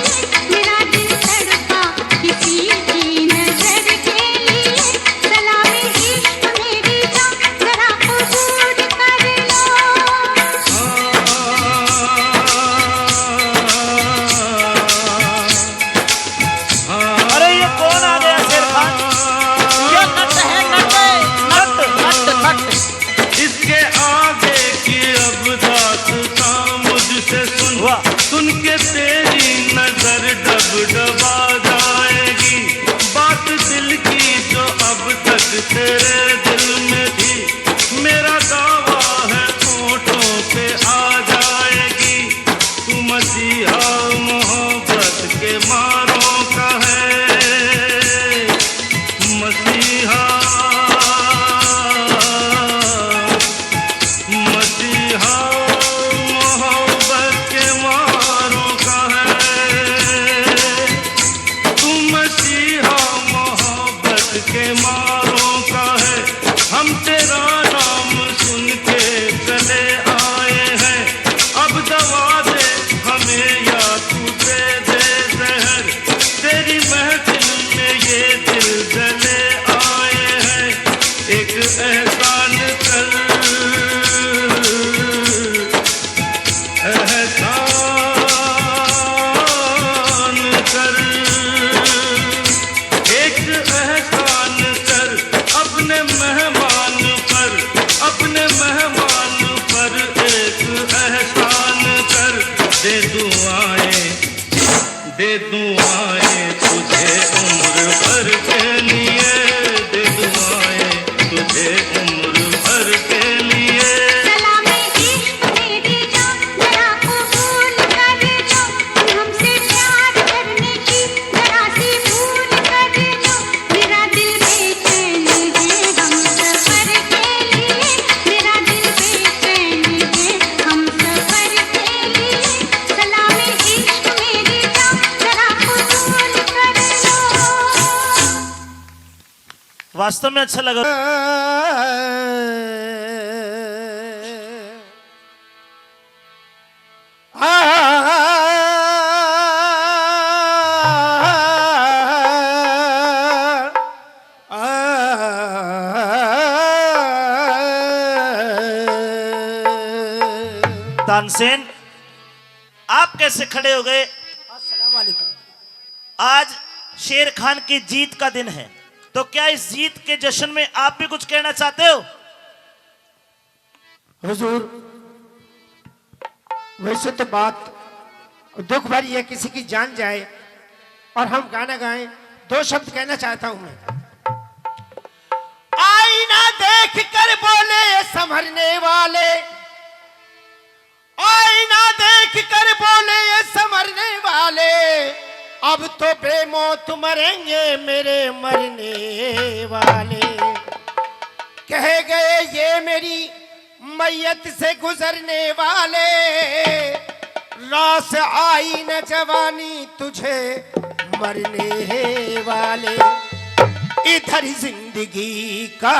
मेरा दिल धड़का किसी की नजर के लिए। सलामे इश्क मेरी जान जरा कबूल कर लो। अरे ये कौन आ गया शेर खान? ये नट है नट नट नट। इसके आगे की अब दास्तां मुझसे सुन, वाह। सुन के तेरी नजर डबडबा जाएगी, बात दिल की जो अब तक तेरे दिल में थी, मेरा दावा है होठों पे आ जाएगी। तू मसीहा मोहब्बत के मारों का है, मसीहा मसीहा मोहब्बत के मारों का है। दे दुआएं तुझे उम्र भर के लिए, दे दुआएं तुझे उम्र भर के लिए। सलामी इश्क मेरी जान जरा कबूल कर लो, तुम हमसे प्यार करने की जरा सी भूल कर लो। मेरा दिल बेचैन है हम सफर के लिए, मेरा दिल बेचैन है हम सफर के लिए। सलामी इश्क मेरी जान जरा कबूल कर लो। वास्तव में अच्छा लगा। तानसेन, आप कैसे खड़े हो गए? आज शेर खान की जीत का दिन है, तो क्या इस जीत के जश्न में आप भी कुछ कहना चाहते हो? हुजूर, वैसे तो बात दुख भरी है, किसी की जान जाए और हम गाना गाएं। दो शब्द कहना चाहता हूं मैं। आईना देख कर बोले संभरने वाले, आईना देख कर बोले संभरने वाले, अब तो बेमौत मरेंगे मेरे मरने वाले। कह गए ये मेरी मैयत से गुजरने वाले, रास आई न जवानी तुझे मरने वाले। इधर जिंदगी का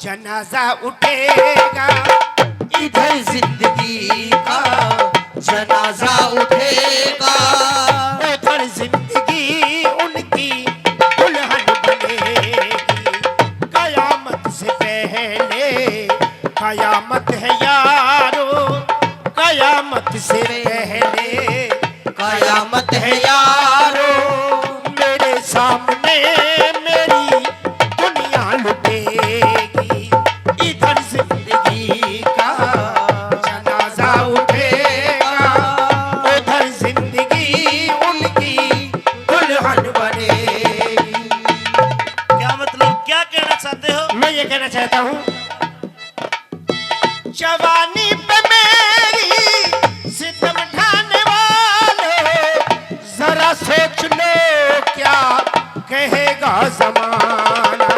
जनाजा उठेगा, इधर जिंदगी का जनाजा उठेगा, उधर जिंदगी उनकी दुल्हन बनेगी। कयामत से पहले कयामत है यारो, कयामत से पहले कयामत है यारो। मेरे सामने मेरी दुनिया लुटेगी। इधर जिंदगी का जनाजा उठेगा, उधर जिंदगी उनकी दुल्हन बनेगी। क्या मतलब, क्या कहना चाहते हो? मैं ये कहना चाहता हूँ, जवानी पे मेरी सितम ढाने वाले, जरा सोच लो क्या कहेगा जमाना।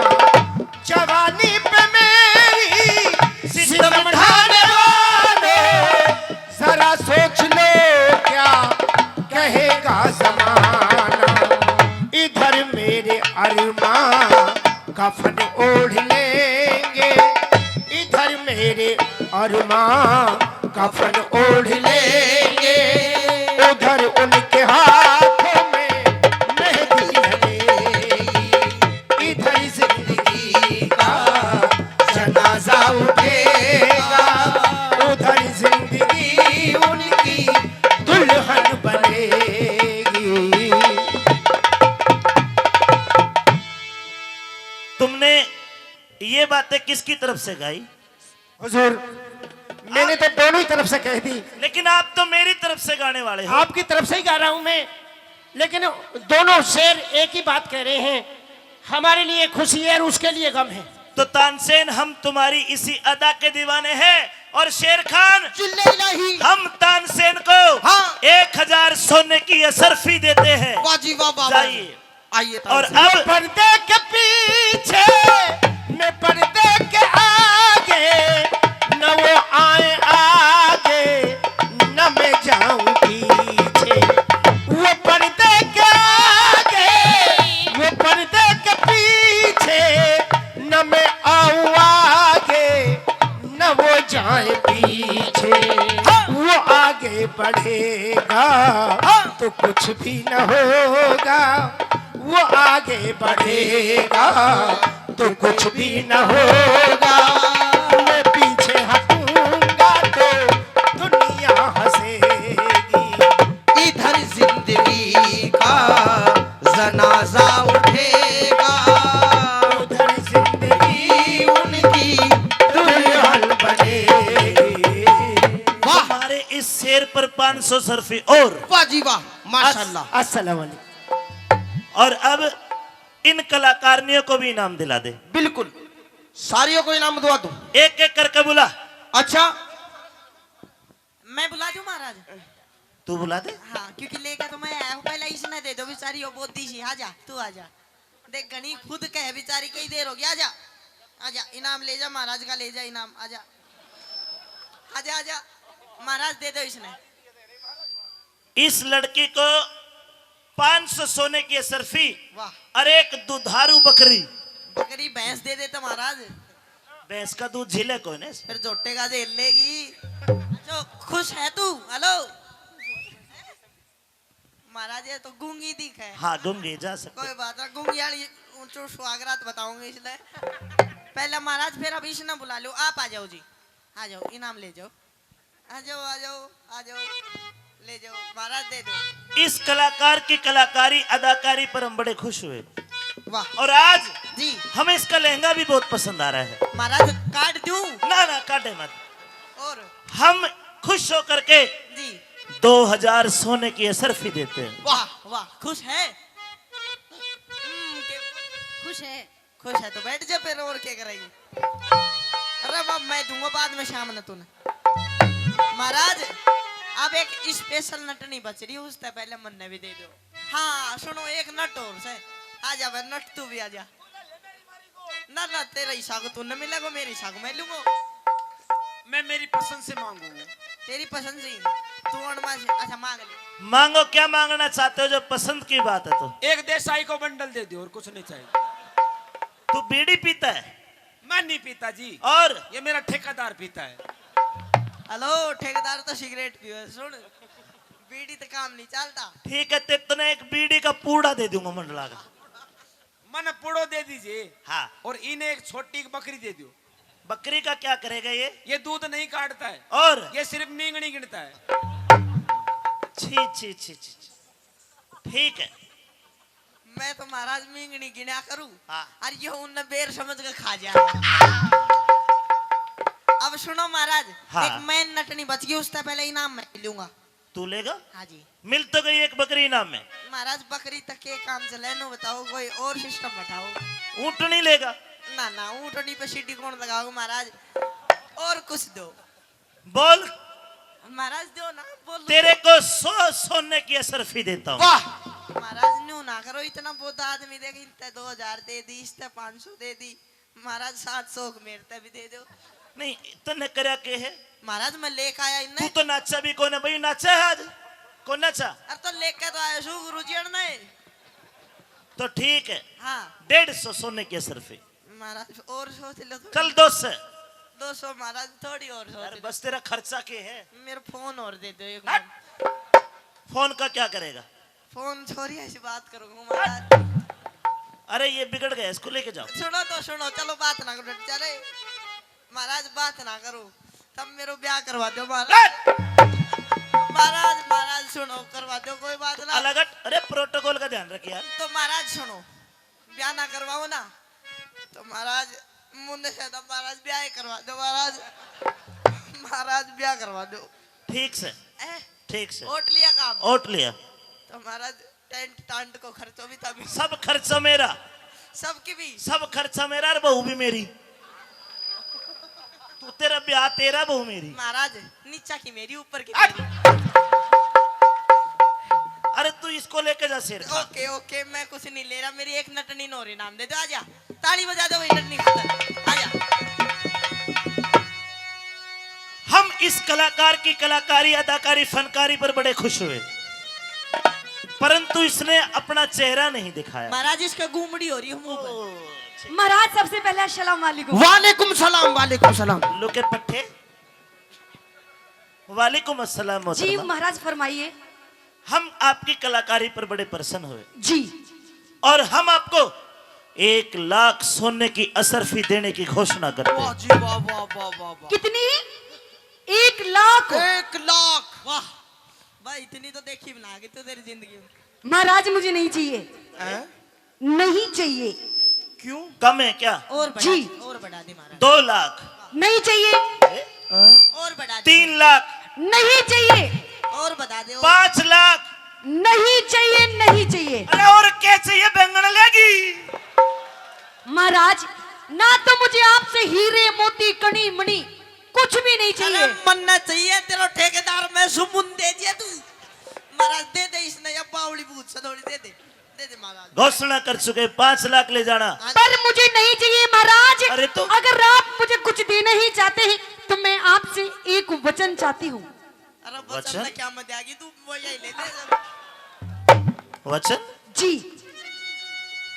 जवानी पे मेरी सितम ढाने वाले, जरा सोच लो क्या कहेगा जमाना। इधर मेरे अरमां कफन ओढ़ लेंगे, इधर मेरे अरमां कफन ओढ़ लेंगे, उधर उनके हाथों में मेहंदी लगेगी। इधर जिंदगी का जनाजा उठेगा, उधर जिंदगी उनकी दुल्हन बनेगी। तुमने ये बातें किसकी तरफ से गाई? हुजूर, मैंने तो दोनों ही तरफ से कह दी। लेकिन आप तो मेरी तरफ से गाने वाले हो। आपकी तरफ से ही गा रहा हूं मैं, लेकिन दोनों शेर एक ही बात कह रहे हैं। हमारे लिए खुशी है और उसके लिए गम है। तो तानसेन, हम तुम्हारी इसी अदा के दीवाने हैं, और शेर खान, चिल्ले नहीं। हम तानसेन को हाँ। 1000 सोने की असरफी देते हैं। वाह जी वाह वाह। जाइए। आइए और तानसेन। अब पर्दे के पीछे मैं पर्दे के आगे, न वो आए आगे न मैं जाऊं पीछे। वो पर्दे के आगे, वो पर्दे के पीछे, न मैं आऊं आगे न वो जाए पीछे। वो आगे बढ़ेगा तो कुछ भी न होगा, वो आगे बढ़ेगा तो कुछ भी न होगा। मैं पीछे हटूंगा तो दुनिया हंसेगी। इधर जिंदगी का जनाजा उठेगा, उधर जिंदगी उनकी दुल्हन बनेगी। हमारे इस शेर पर 500 500 सरफी और वाह जी वाह, माशाल्लाह। अस्सलाम वालेकुम। और अब इन कलाकारियों को भी इनाम दिला दे। बिल्कुल, सारियों को इनाम दुआ दूं। एक एक करके बुला। अच्छा, मैं बुला दूं महाराज? तू बुला दे। हाँ, क्योंकि लेकर तो मैं आया हूँ, पहले इसने दे दो बेचारी, वो बोलती सी। आजा तू आजा, देख गनी खुद कहे बेचारी, कई देर हो गया। आजा आजा, इनाम ले जा महाराज का, ले जा इनाम। आजा आजा आजा महाराज, दे दो इसने। इस लड़की को 500 सोने की असरफी वाह, और एक दुधारू बकरी। बकरी भैंस दे देता महाराज, भैंस का दूध झीले को ने। फिर जोटे का झेल लेगी। जो खुश है तू? हेलो महाराज, ये तो गूंगी दिख है। हाँ, गूंगी जा सकते। कोई बात ना, गूंगी वाली ऊंचो स्वागत बताऊंगी इसलिए। पहले महाराज, फिर अब इसने बुला लो। आप आ जाओ जी, आ जाओ, इनाम ले जाओ। आ जाओ आ जाओ आ जाओ, ले जाओ महाराज, दे दो। इस कलाकार की कलाकारी अदाकारी पर हम बड़े खुश हुए वाह और आज जी हमें इसका लहंगा भी बहुत पसंद आ रहा है। महाराज, काट दूं? ना ना, काटे मत। और हम खुश होकर के जी 2000 सोने की असरफी देते हैं। वाह वाह, खुश है? खुश है। खुश है तो बैठ जा फिर, और क्या करेगी? अरे बाप, मैं दूंगा बाद में शाम न तूने। महाराज, अब एक स्पेशल नटनी बच रही है, उससे पहले मन्ने भी दे दो। हाँ सुनो, एक नट और से। आजा भाई नट, तू भी आजा। ना ना, तेरा हिस्सा को तू न मिलेगा, मेरे हिस्सा को मैं लूंगा। मैं मेरी पसंद से मांगूंगा। तेरी पसंद से तू अणमा से। अच्छा मांग ले। मांगो, क्या मांगना चाहते हो? जो पसंद की बात है तो। एक देसाई को बंडल दे दो और कुछ नहीं चाहिए। तू बीड़ी पीता है? मैं नहीं पीता जी, और ये मेरा ठेकेदार पीता है। हेलो, ठेकेदार तो सिगरेट पियो। सुन, बीड़ी तो काम नहीं चलता। ठीक है, तेतने एक बीड़ी का पूड़ा दे दूंगा मंडला का। मन पुड़ो दे दीजिए। हाँ, और इन्हें एक छोटी बकरी दे दो। बकरी का क्या करेगा ये? ये दूध नहीं काटता है और ये सिर्फ मींगनी गिनता है। छी छी छी छी। ठीक है, मैं तो महाराज मींगनी गिना करूं। हाँ। और ये उन बेर समझ के खा जा। अब सुनो महाराज, हाँ। एक मैन नटनी बच गई, उससे पहले इनाम मैं लूंगा। तू लेगा? हाँ जी मिल तो गई एक बकरी इनाम में। महाराज, बकरी तक के काम चले नो, बताओ कोई और सिस्टम बताओ। ऊँटनी लेगा? ना ना, ऊँटनी पे सीटी कौन लगाओगे महाराज? और कुछ दो बोल। महाराज, दो ना, बोल। तेरे को 100 सोने की असरफी देता हूँ। वाह, महाराज न्यू ना करो, इतना बहुत आदमी देखे। इतने 2000 दे दी, इसने 500 दे दी। महाराज 700 मेरे भी दे दो। नहीं, इतने करया के है? महाराज, मैं लेकर आया तू इन्हें। तो नाचा भी कौन है भाई? नाचा है आज? कौन नाचा? अरे तो लेकर तो आया सू गुरु जी ने। तो ठीक है, हाँ 150 सोने की असरफी। महाराज, और सोच लो तो। चल 200। 200 महाराज, थोड़ी और अरे सोच लो। बस, तेरा खर्चा के है? मेरा फोन और दे दो एक हट। मिनट। फोन का क्या करेगा? फोन छोड़ी, ऐसी बात करूंगा महाराज। अरे ये बिगड़ गया, इसको लेके जाओ। सुनो तो सुनो, चलो बात ना करो। चले महाराज, बात ना करो, तब मेरे ब्याह करवा दो महाराज। महाराज महाराज सुनो, करवा दो, कोई बात ना। अलग हट। अरे प्रोटोकॉल का ध्यान रखिए यार। तो महाराज सुनो, ब्याह ना करवाओ ना तो महाराज मुन्ने से तो महाराज ब्याह ही करवा दो। महाराज महाराज ब्याह करवा दो। ठीक से, ठीक से। ओट लिया काम? ओट लिया। तो महाराज, टेंट टांट को खर्चो भी तभी। सब खर्चा मेरा, सबकी भी? सब खर्चा मेरा और बहू भी मेरी। तू, तेरा ब्याह तेरा, बहू मेरी। महाराज, नीचा की मेरी, ऊपर की मेरी। अरे तू इसको लेके जा शेर खान। ओके ओके, मैं कुछ नहीं ले रहा। मेरी एक नटनी नोरी नाम दे दो। आजा, ताली बजा दो भाई, नटनी खातर। आजा। हम इस कलाकार की कलाकारी अदाकारी फनकारी पर बड़े खुश हुए, परंतु इसने अपना चेहरा नहीं दिखाया। महाराज, इसका घूमड़ी हो रही है मुंह पर। महाराज, सबसे पहले अस्सलाम वालेकुम। वालेकुम सलाम, वालेकुम सलाम। लोके पट्टे। वालेकुम अस्सलाम जी मोहतरमा। महाराज, फरमाइए। हम आपकी कलाकारी पर बड़े प्रसन्न हुए जी। और हम आपको 1 लाख सोने की असरफी देने की घोषणा करते वाह हैं। जी वाह वाह वाह वाह वाह। कितनी? 1 लाख? 1 लाख। वाह भाई, इतनी तो देखी बना के तो तेरी जिंदगी में। महाराज, मुझे नहीं चाहिए। हैं? नहीं चाहिए। क्यों? कम है क्या? और बढ़ा जी। दे, और बढ़ा दे महाराज। 2 लाख, नहीं चाहिए। और बढ़ा दे। 3 लाख, नहीं चाहिए। और बता दे और। 5 लाख। नहीं चाहिए, नहीं चाहिए अरे और क्या चाहिए? बैंगन लेगी। महाराज। ना तो मुझे आपसे हीरे मोती कणी मणि कुछ भी नहीं अरे चाहिए। मन्ना चाहिए तेरा ठेकेदार मैं सुमुन दे दिया तू। महाराज दे दे इसने या बावली भूत सदोड़ी दे दे महाराज। घोषणा कर चुके 5 लाख ले जाना। पर मुझे नहीं चाहिए महाराज। अरे तो अगर आप मुझे कुछ देना ही चाहते हैं तो मैं आपसे एक वचन चाहती हूँ। अरे वचन? वचन क्या मत आएगी तू वो यही ले ले। वचन? जी।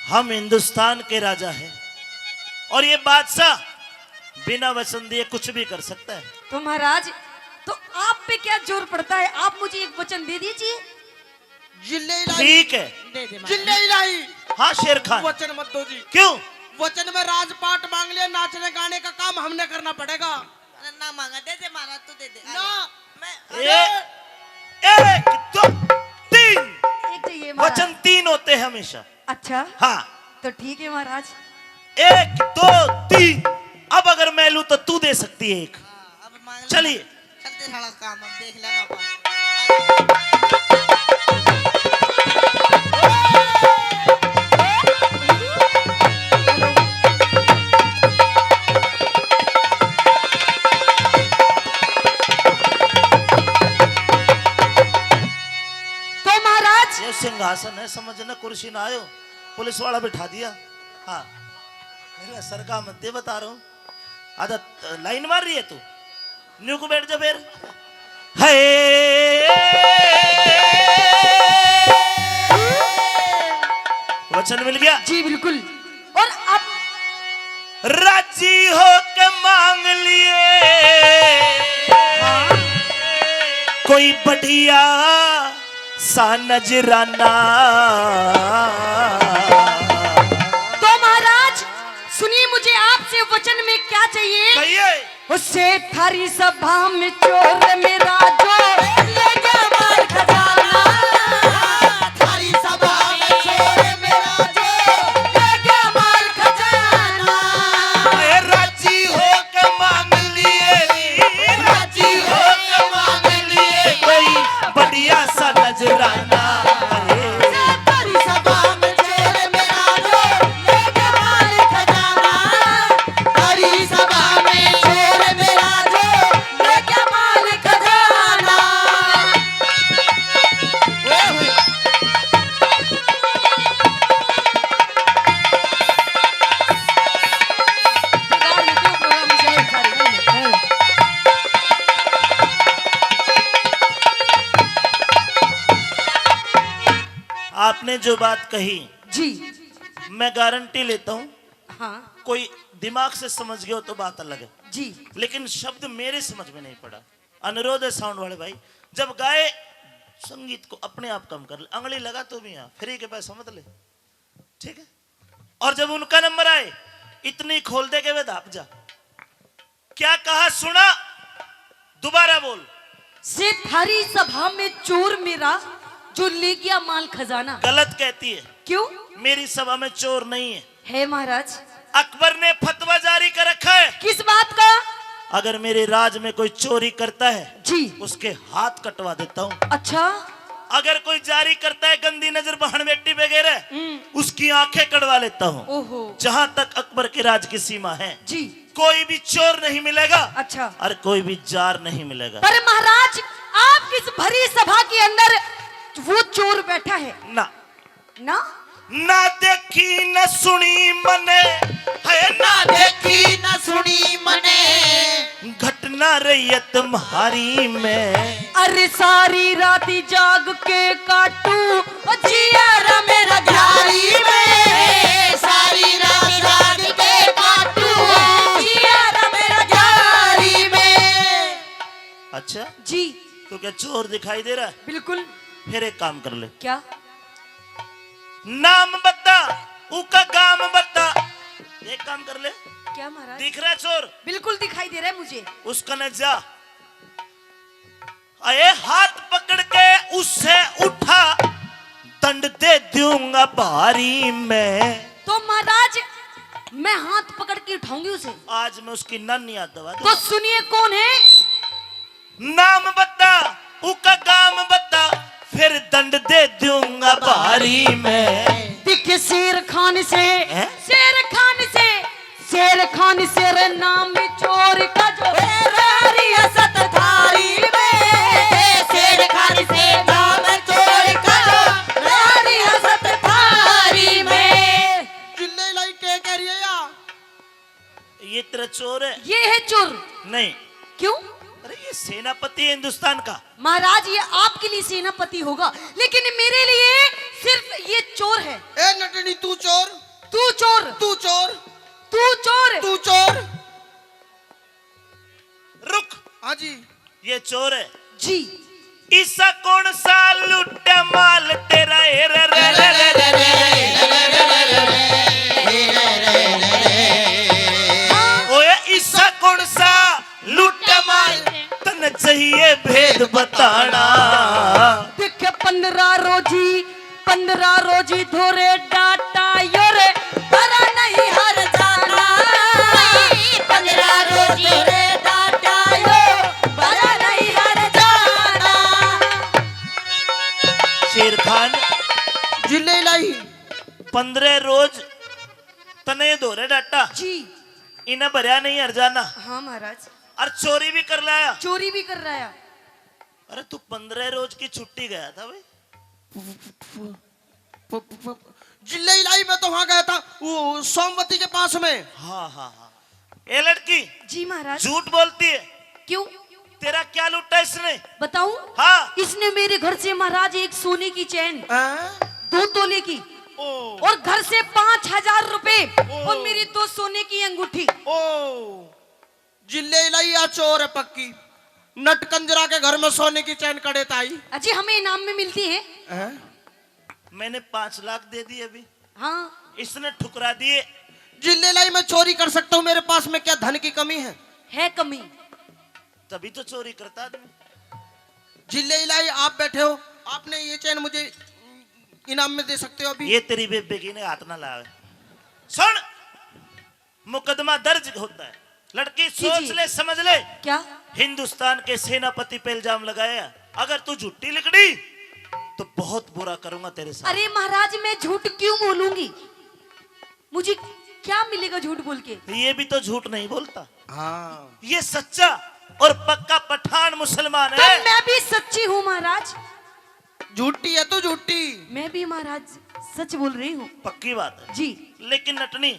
हम हिंदुस्तान के राजा हैं और ये बादशाह बिना वचन दिए कुछ भी कर सकता है। तो महाराज तो आप पे क्या जोर पड़ता है, आप मुझे एक वचन दे दीजिए। जिले इलाही ठीक है। दे दे जिले इलाही। हाँ शेर खान। वचन मत दो जी। क्यों? वचन में राजपाट मांग लिया, नाचने गाने का काम हमने करना पड़ेगा। अरे ना मांगा दे दे महाराज तू दे दे ना मैं। एक 2 3 एक चाहिए महाराज। वचन 3 होते हैं हमेशा। अच्छा हाँ तो ठीक है महाराज। 1 2 3। अब अगर मैं लूं तो तू दे सकती है एक। अब मांग ले। चलिए। चलते साला काम हम देख लेंगे अपन। तो महाराज ये सिंहासन है समझना, कुर्सी ना आयो। पुलिस वाला बिठा दिया। हाँ मेरा सर का मत बता रहा हूँ। आधा लाइन मार रही है तू। न्यू को बैठ जा फिर। वचन मिल गया। जी बिल्कुल। और अब राजी हो के मांग लिए कोई बढ़िया सा नजराना। तो महाराज सुनिए, मुझे आपसे वचन में क्या चाहिए। कहिए। उससे थारी सभा में चोर मेरा जो ले गया माल खजाना। थारी सभा में चोर मेरा जो ले गया माल खजाना। राजी हो के मांग लिए, राजी हो के मांग लिए कोई बढ़िया सा नजराना। थारी सभा में चोर मेरा जो ले गया माल खजाना। थारी सभा में चोर मेरा जो ले गया माल खजाना। आपने जो बात कही जी मैं गारंटी लेता हूँ, हाँ कोई दिमाग से समझ गया हो तो बात अलग है, जी लेकिन शब्द मेरे समझ में नहीं पड़ा। अनुरोध है साउंड वाले भाई, जब गाए संगीत को अपने आप कम कर ले। अंगली लगा तो भी यहाँ फ्री के पैसा मत ले, ठीक है। और जब उनका नंबर आए इतनी खोल दे के वे दाप जा। क्या कहा सुना? दोबारा बोल। से थारी सभा में चोर मेरा जो ले गया माल खजाना। गलत कहती है। क्यों? मेरी सभा में चोर नहीं है। है महाराज। अकबर ने फतवा जारी कर रखा है, किस बात का? अगर मेरे राज में कोई चोरी करता है जी उसके हाथ कटवा देता हूँ। अच्छा। अगर कोई जारी करता है गंदी नजर बहन बेटी वगैरह उसकी आंखें कटवा लेता हूँ। ओहो। जहाँ तक अकबर के राज की सीमा है जी कोई भी चोर नहीं मिलेगा। अच्छा। और कोई भी जार नहीं मिलेगा। पर महाराज आप किस भरी सभा के अंदर वो चोर बैठा है ना ना? ना देखी न सुनी मने है, ना देखी न सुनी मने घटना रही है तुम्हारी में। अरे सारी रात जाग के काटू जिया मेरा घारी में। सारी रात जाग के काटू जिया मेरा घारी में। अच्छा जी तो क्या चोर दिखाई दे रहा है? बिल्कुल। फिर एक काम कर ले, क्या? नाम बता उका गाम बता। एक काम कर ले, क्या महाराज? दिख रहा है चोर? बिल्कुल दिखाई दे रहा है मुझे। उसका न जा, अरे हाथ पकड़ के उससे उठा दंड दे दूंगा भारी में। तो महाराज मैं हाथ पकड़ के उठाऊंगी उसे। आज मैं उसकी नन याद दबा तो दूं। सुनिए कौन है? नाम बता उका काम बता फिर दंड दे दूंगा भारी में। दिखे शेर खान से हैं? शेर खान से शेर खान से रे नाम चोर का जो रियासत थारी में शेर खान से नाम चोर का जो रियासत थारी में। चिल्ले लाई के कह रही है या? ये तेरा चोर है? ये है चोर। नहीं, क्यों? अरे ये सेनापति है हिंदुस्तान का। महाराज ये आपके लिए सेनापति होगा लेकिन मेरे लिए सिर्फ ये चोर है। ए नटनी तू चोर, तू चोर, तू चोर, तू चोर, तू चोर। रुक, हाँ जी। ये चोर है जी। ईसा कौन सा लुट्टा माल तेरा ए रे रे रे रे रे ओए ईसा कौन सा लुट्टा माल तन चाहिए भेद बताना। देखे 15 रोजी धोरे डाटा योरे बड़ा नहीं हर जाना 15 रोजी धोरे डाटा यो बड़ा नहीं हर जाना। शेर खान जिले लाई 15 रोज तने धोरे डाटा जी। इन्हें भरिया नहीं हर जाना हाँ महाराज। और चोरी भी कर लाया। चोरी भी कर रहा है। अरे तू 15 रोज की छुट्टी गया था भाई। जिले लाई में तो वहां गया था वो सोमवती के पास में। हाँ हाँ हाँ। ए लड़की जी महाराज। झूठ बोलती है। क्यों? तेरा क्या लूटा इसने? बताऊं? हाँ। इसने मेरे घर से महाराज एक सोने की चैन 2 तोले की और घर से 5,000 रुपए और मेरी 2 सोने की अंगूठी। ओ जिले लाई या चोर है पक्की। नटकंजरा के घर में सोने की चैन कड़े ताई। अजी हमें इनाम में मिलती है। मैंने 5 लाख दे दिए अभी। हाँ। इसने ठुकरा दिए। जिले लाई मैं चोरी कर सकता हूँ, मेरे पास में क्या धन की कमी है कमी। तभी तो चोरी करता आदमी। जिले लाई आप बैठे हो, आपने ये चैन मुझे इनाम में दे सकते हो अभी। ये तेरी बेबेगी ने हाथ ना लावे। सुन, मुकदमा दर्ज होता है। लड़की सोच ले, समझ ले। क्या? हिंदुस्तान के सेनापति पे इल्जाम लगाया। अगर तू झूठी लिखड़ी तो बहुत बुरा करूंगा तेरे साथ। अरे महाराज मैं झूठ क्यों बोलूंगी? मुझे क्या मिलेगा झूठ बोल के? ये भी तो झूठ नहीं बोलता। हाँ। ये सच्चा और पक्का पठान मुसलमान तो है। मैं भी सच्ची हूँ महाराज। झूठी है तो झूठी। मैं भी महाराज सच बोल रही हूँ। पक्की बात है जी। लेकिन नटनी,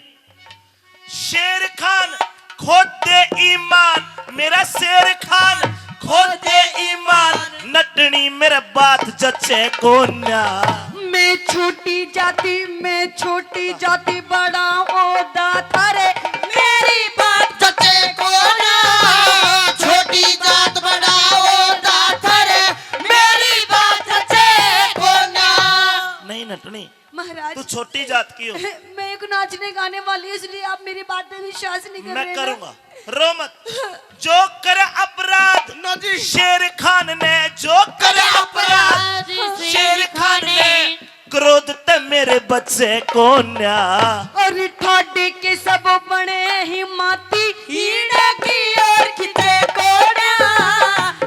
शेर खान खोद दे ईमान, मेरा शेर खान खोद दे ईमान, नटनी मेरा बात जचे कोन्या। मैं छोटी जाति बड़ा ओदा थारे मेरी बात जचे कोना, छोटी जात बड़ा ओदा थारे मेरी बात जचे कोना। नहीं नटनी, महाराज तू छोटी जात की हो। मैं एक नाचने गाने वाली हूँ इसलिए आप मेरी बात में विश्वास नहीं कर रहे। मैं करूंगा, रो मत। जो करे अपराध नजी शेर खान ने, जो करे अपराध शेर खान ने, क्रोध ते मेरे बच्चे कोन्या। और ठाडे के सब बने हिमाती हीड़ा की ओर खिंचे कोड़ा।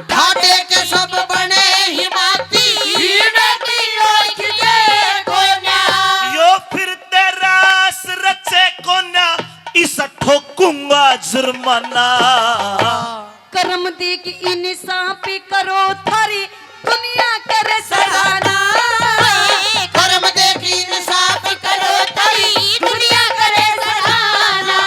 ठाटे के सब बने हिमाती हीड़ा की ओर खिंचे कोड़ा। यो फिर तेरास रचे कोन्या, इस ठोकूंगा जुर्माना। कर्म देख इंसाफ करो थारी दुनिया करे सराहना। कर्म देखी इंसाफ करो तारी दुनिया करे सराहना।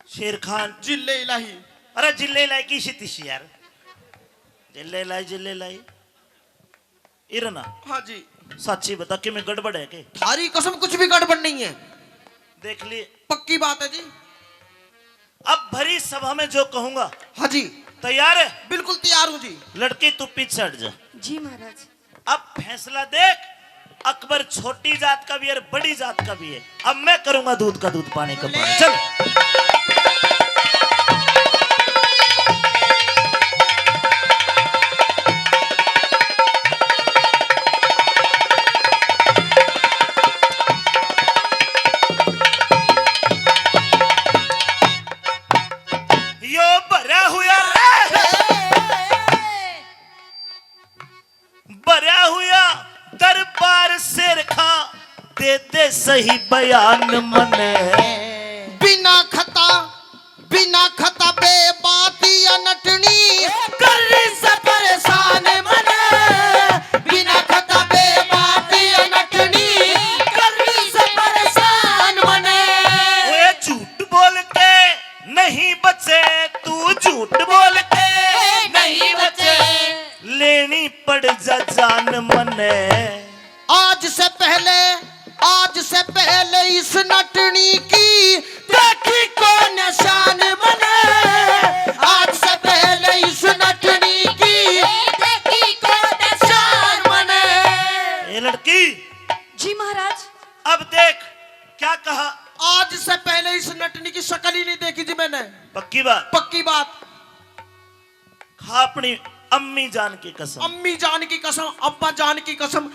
शेर खान जिले इलाही। अरे जिले लाई की शितिशी यार, जिले लाई इरना। हाँ जी। सच्ची बता कि मैं गड़बड़ है के? थारी कसम कुछ भी गड़बड़ नहीं है। देख लिए, पक्की बात है जी। अब भरी सभा में जो कहूंगा हाँ जी तैयार है? बिल्कुल तैयार हूँ जी। लड़की तू पीछे हट जा। जी महाराज। अब फैसला देख, अकबर छोटी जात का भी है, बड़ी जात का भी है। अब मैं करूंगा दूध का दूध, पानी का पानी। चल। यो भरा हुआ भरा हुआ दरबार शेर खा, दे दे सही बयान मने। बिना खता बेबाती नटनी कर से परेशान मन। बिना खता बेबाती नटनी कर से परेशान मन। ओए झूठ बोल के नहीं बचे, तू झूठ बोल के नहीं बचे, लेनी पड़ जा जान मने। आज से पहले इस नटनी की देखी को निशान बने। आज से पहले इस नटनी की देखी को निशान बने। ये लड़की, जी महाराज। अब देख क्या कहा। आज से पहले इस नटनी की शक्ल ही नहीं देखी जी मैंने। पक्की बात? पक्की बात। खा अपनी अम्मी जान की कसम। अम्मी जान की कसम, अब्बा जान की कसम,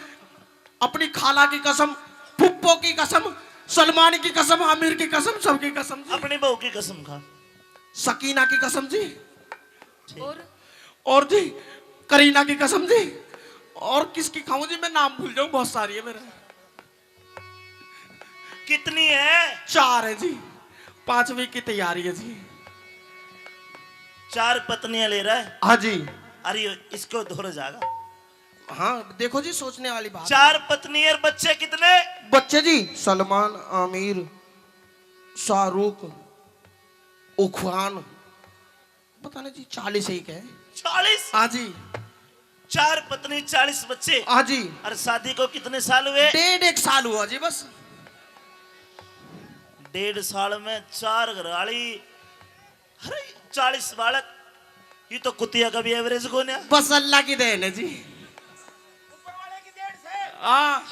अपनी खाला की कसम, फुप्पो की कसम, सलमान की कसम, आमिर की कसम, सबकी कसम जी। अपनी बहू की कसम खा। सकीना की कसम जी। और और जी करीना की कसम जी। और किसकी खाऊं जी, मैं नाम भूल जाऊं, बहुत सारी है मेरे। कितनी है? 4 है जी। 5वीं की तैयारी है जी। 4 पत्नियां ले रहा है? हाँ जी। अरे इसको धोर जाएगा। हाँ देखो जी, सोचने वाली बात। 4 पत्नी और बच्चे कितने? बच्चे जी सलमान, आमिर, शाहरुख, उखवान, पता नहीं जी 40 ही के। 40? हाँ जी। 4 पत्नी 40 बच्चे। हाँ जी। और शादी को कितने साल हुए? 1.5 साल हुआ जी बस। 1.5 साल में 4 घरवाली, अरे 40 बालक। ये तो कुतिया का भी एवरेज कौन है? बस अल्लाह की देन है जी। ऊपर वाले की देन से। हाँ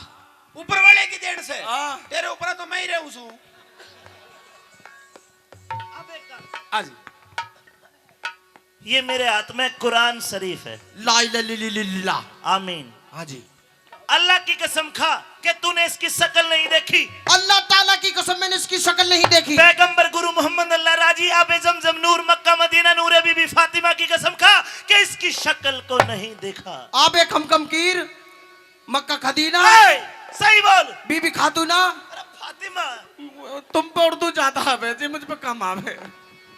ऊपर वाले की देन से। हाँ। तेरे ऊपर तो मैं ही रहूं सू। आज ये मेरे हाथ में कुरान शरीफ है। ला इलाहा इल्लल्लाह। आमीन। हाँ जी। अल्लाह की कसम खा कि तूने इसकी शक्ल नहीं देखी। अल्लाह ताला की कसम, मैंने इसकी शक्ल नहीं देखी। पैगंबर गुरु मोहम्मद अल्लाह राजी आबे जमजम नूर मक्का मदीना नूर बीबी फातिमा की कसम खा कि इसकी शक्ल को नहीं देखा। आबे खमकीर मक्का खदीना। सही बोल। बीबी खातूना। अरे फातिमा, तुम पे उर्दू ज्यादा आवे जी, मुझ पे कम आवे।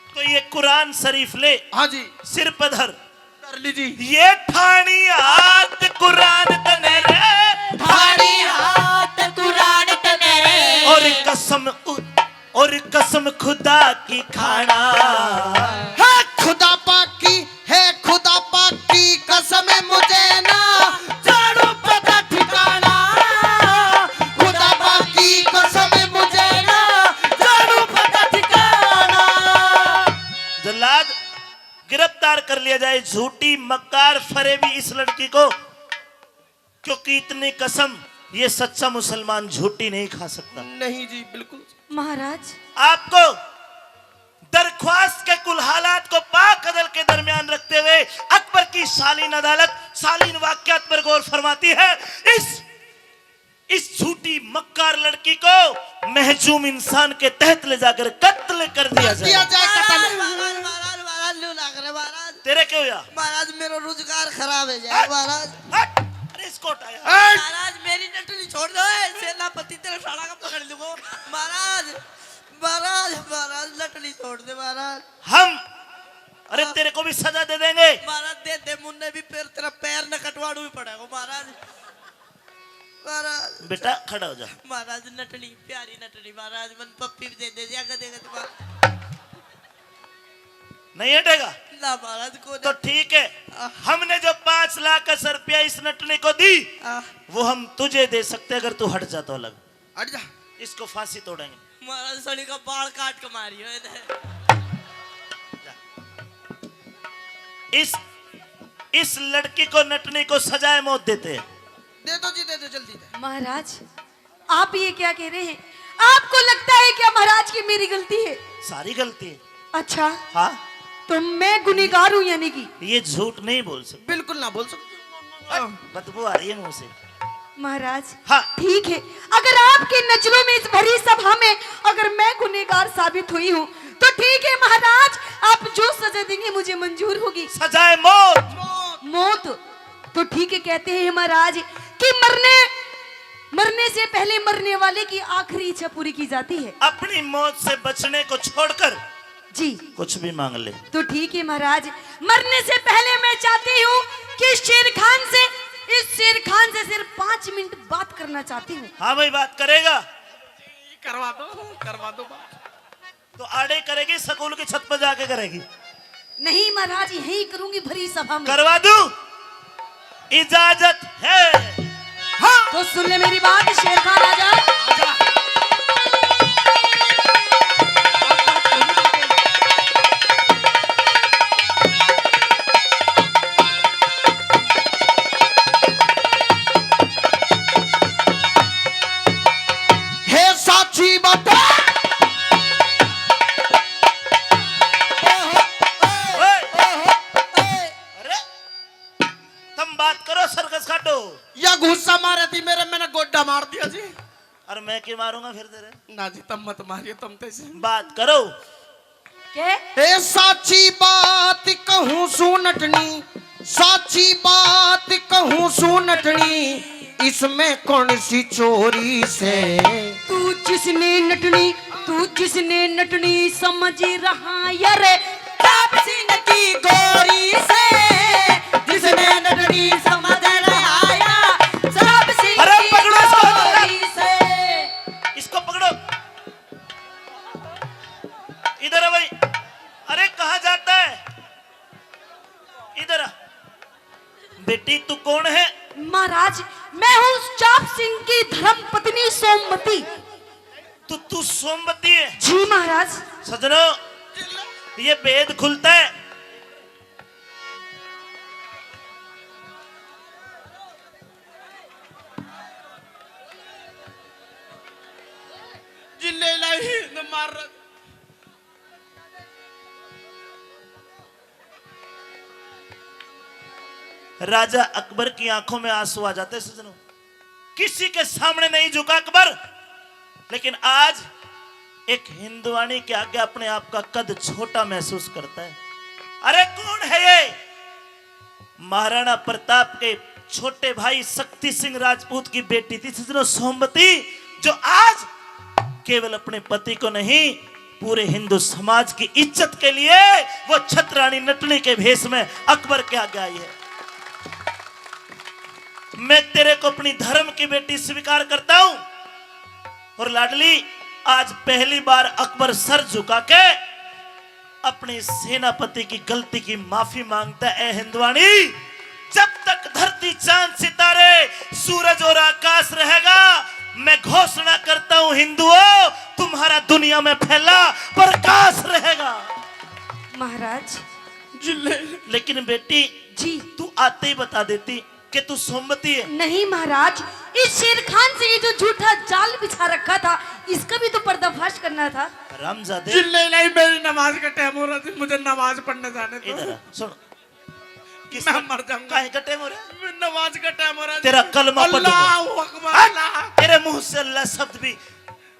तो ये कुरान शरीफ ले, हाँ जी। सिर पर धर। कर लीजिए। ये ठानी हाथ कुरान तने रे, ठानी हाथ कुरान तने रे। और कसम खुदा की खाना। है खुदा पाक की, है खुदा पाक की कसम, मुझे ना जानू पता ठिकाना। खुदा पाक की कसम, मुझे ना जानू पता ठिकाना। जल्लाद, गिरफ्तार कर लिया जाए झूठी मक्कार फरेबी इस लड़की को, क्योंकि इतनी कसम ये सच्चा मुसलमान झूठी नहीं खा सकता। नहीं जी बिल्कुल। महाराज। आपको दरख्वास्त के कुल हालात को पाक अदल के दरमियान रखते हुए अकबर की शालीन अदालत शालीन वाकयात पर गौर फरमाती है। इस झूठी मक्कार लड़की को महजूम इंसान के तहत ले जाकर कत्ल कर दिया जाए। तेरे क्यों या? महाराज मेरा रोजगार खराब है जाए महाराज। अरे इसको हटाया। महाराज मेरी नटली छोड़ दो, सेनापति तेरा साड़ा का पकड़ लूंगा। महाराज महाराज महाराज नटली छोड़ दे महाराज। हम अरे तेरे को भी सजा दे देंगे। महाराज दे दे, मुन्ने भी पैर तेरा पैर न कटवाड़ू भी पड़ेगा महाराज। महाराज बेटा खड़ा हो जा। महाराज नटली प्यारी नटली महाराज, मन पप्पी भी दे दे दिया देगा तुम्हारा। नहीं हटेगा ना महाराज को तो ठीक है। हमने जो 5 लाख रुपया इस नटने को दी वो हम तुझे दे सकते, अगर तू हट जा तो अलग। हट जा। इसको फांसी तोड़ेंगे। महाराज सड़ी का बाल काट के मारियो। इस लड़की को नटनी को सजाए मौत देते हैं। दे दो जी, दे दो जल्दी दे। महाराज आप ये क्या कह रहे हैं? आपको लगता है क्या महाराज की मेरी गलती है? सारी गलती है। अच्छा हाँ, तो मैं गुनहगार हूँ यानी कि? ये झूठ नहीं बोल सकते। बिल्कुल ना बोल सकते। बदबू आ रही है मुंह से। महाराज हाँ। ठीक है, अगर आपकी नजरों में इस भरी सभा में अगर मैं गुनहगार साबित हुई हूँ तो ठीक है महाराज, आप जो सजा देंगे मुझे मंजूर होगी। सजाए मौत। मौत तो ठीक है, कहते हैं महाराज कि मरने से पहले मरने वाले की आखिरी इच्छा पूरी की जाती है। अपनी मौत से बचने को छोड़कर जी कुछ भी मांग ले। तो ठीक है महाराज, मरने से पहले मैं चाहती हूँ कि इस शेर खान से सिर्फ 5 मिनट बात करना चाहती हूँ। हाँ भाई, बात करेगा। करवा दो बात। तो आड़े करेगी, स्कूल की छत पर जाके करेगी? नहीं महाराज, यही करूंगी भरी सभा में। करवा दूं, इजाजत है। हाँ तो सुन ले मेरी बात, शेर खान आजा। हे साची बता। अरे तुम बात करो, सर्कस काटो। या गुस्सा मारे थी मेरे, मैंने गोड्डा मार दिया जी। और मैं क्यों मारूंगा फिर तेरे? ना जी तुम मत मारिए, तुम तैसे। बात करो। क्या? हे साची बात कहूँ सुनटनी, साची बात कहूँ सुनटनी, इसमें कौन सी चोरी से? तू जिसने नटनी समझ रहा यार ताप सिंह की गोरी से, जिसने नटनी समझ रहा यार ताप सिंह अरे की पकड़ो इसको, गोरी से। इसको पकड़ो। इधर आ भाई। अरे कहाँ जाता है? इधर आ। बेटी तू कौन है? महाराज मैं हूँ चाप सिंह की धर्म पत्नी सोमवती। तू सोमवती है? जी महाराज। सजनों, ये भेद खुलता है। जिले लाई न मार। राजा अकबर की आंखों में आंसू आ जाते सजनों। किसी के सामने नहीं झुका अकबर, लेकिन आज एक हिंदुवानी के आगे अपने आप का कद छोटा महसूस करता है। अरे कौन है ये? महाराणा प्रताप के छोटे भाई शक्ति सिंह राजपूत की बेटी थी सजनों, सोमवती, जो आज केवल अपने पति को नहीं, पूरे हिंदू समाज की इज्जत के लिए वो छतरानी नटनी के भेष में अकबर के आगे आई है। मैं तेरे को अपनी धर्म की बेटी स्वीकार करता हूं। और लाडली, आज पहली बार अकबर सर झुका के अपने सेनापति की गलती की माफी मांगता है। हिंदवाणी, जब तक धरती चांद सितारे सूरज और आकाश रहेगा, मैं घोषणा करता हूं हिंदुओं, तुम्हारा दुनिया में फैला प्रकाश रहेगा। महाराज लेकिन बेटी जी, तू आते ही बता देती कि तू सोमवती है। नहीं महाराज, इस शेर खान से ये जो झूठा जाल बिछा रखा था, इसका भी तो पर्दाफाश करना था। रामजादे, जिले लाई मेरी नमाज का टाइम हो रहा था, मुझे नमाज पढ़ने जाने दो। इधर आ, सुन। मैं मर जाऊंगा। काहे का टाइम हो रहा है? नमाज का टाइम हो रहा है। तेरा कलमा पढ़ दूंगा। अल्लाहु अकबर। अल्लाह। तेरे मुंह से अल्लाह शब्द भी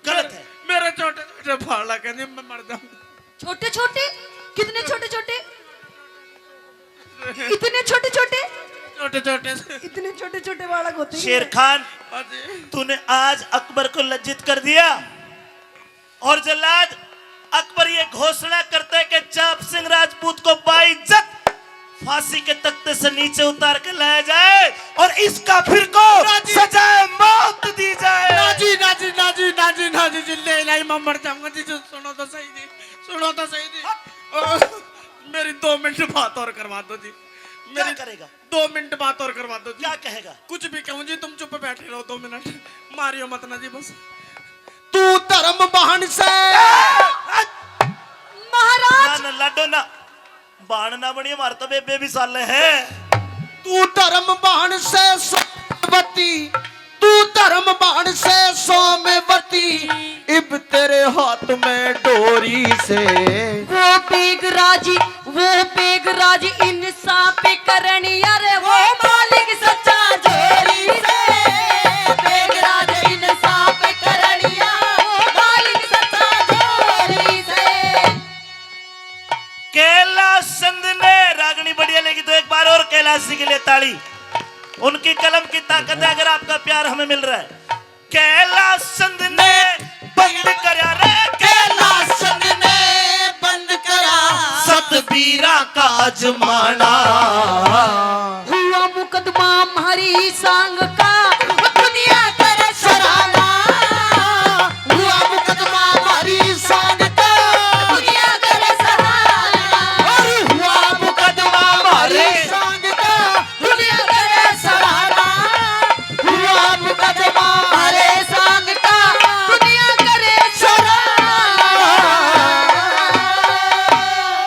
गलत है। मेरे छोटे छोटे फाड़ा कहने मैं मर जाऊंगा। छोटे छोटे? कितने छोटे छोटे? इतने छोटे छोटे? छोटे छोटे इतने छोटे छोटे बालक होते हैं। शेर खान, तूने आज अकबर को लज्जित कर दिया। और जल्लाद, अकबर ये घोषणा करता है कि चाप सिंह राजपूत को बाइज्जत फांसी के तख्ते से नीचे उतार के लाया जाए और इस काफिर को सजाए मौत दी जाए। Nazi Nazi Nazi Nazi Nazi जिले लाई मैं मर जाऊंगा जी। सुनो तो सही जी, सुनो तो सही जी। मेरी 2 मिनट बात और करवा दो जी। क्या करेगा? 2 मिनट बात और करवा दो जी। क्या कहेगा? कुछ भी कहूँ जी, तुम चुप बैठे रहो 2 मिनट, मारियो मत ना जी बस। तू धर्म बहन से महाराज, ना लाडो ना, बाण ना बनी हमारे तो बेबे भी साले है। तू धर्म बाण से सोमवती, तू धर्म बाण से सोमवती, इब तेरे हाथ में डोरी से। वो बेगराज इंसाफ करनी, अरे वो मालिक सच्चा जोरी से। बेगराज इंसाफ करनी, वो मालिक सच्चा जोरी से। कैलाश चंद ने रागनी बढ़िया लगी तो एक बार और कैलाश जी के लिए ताली। उनकी कलम की ताकत है अगर आपका प्यार हमें मिल रहा है। कैलाश चंद ने बंद करा रे, कैलाश चंद ने बंद करा सतबीरा का जमाना। हुआ मुकदमा हमारी सांग का,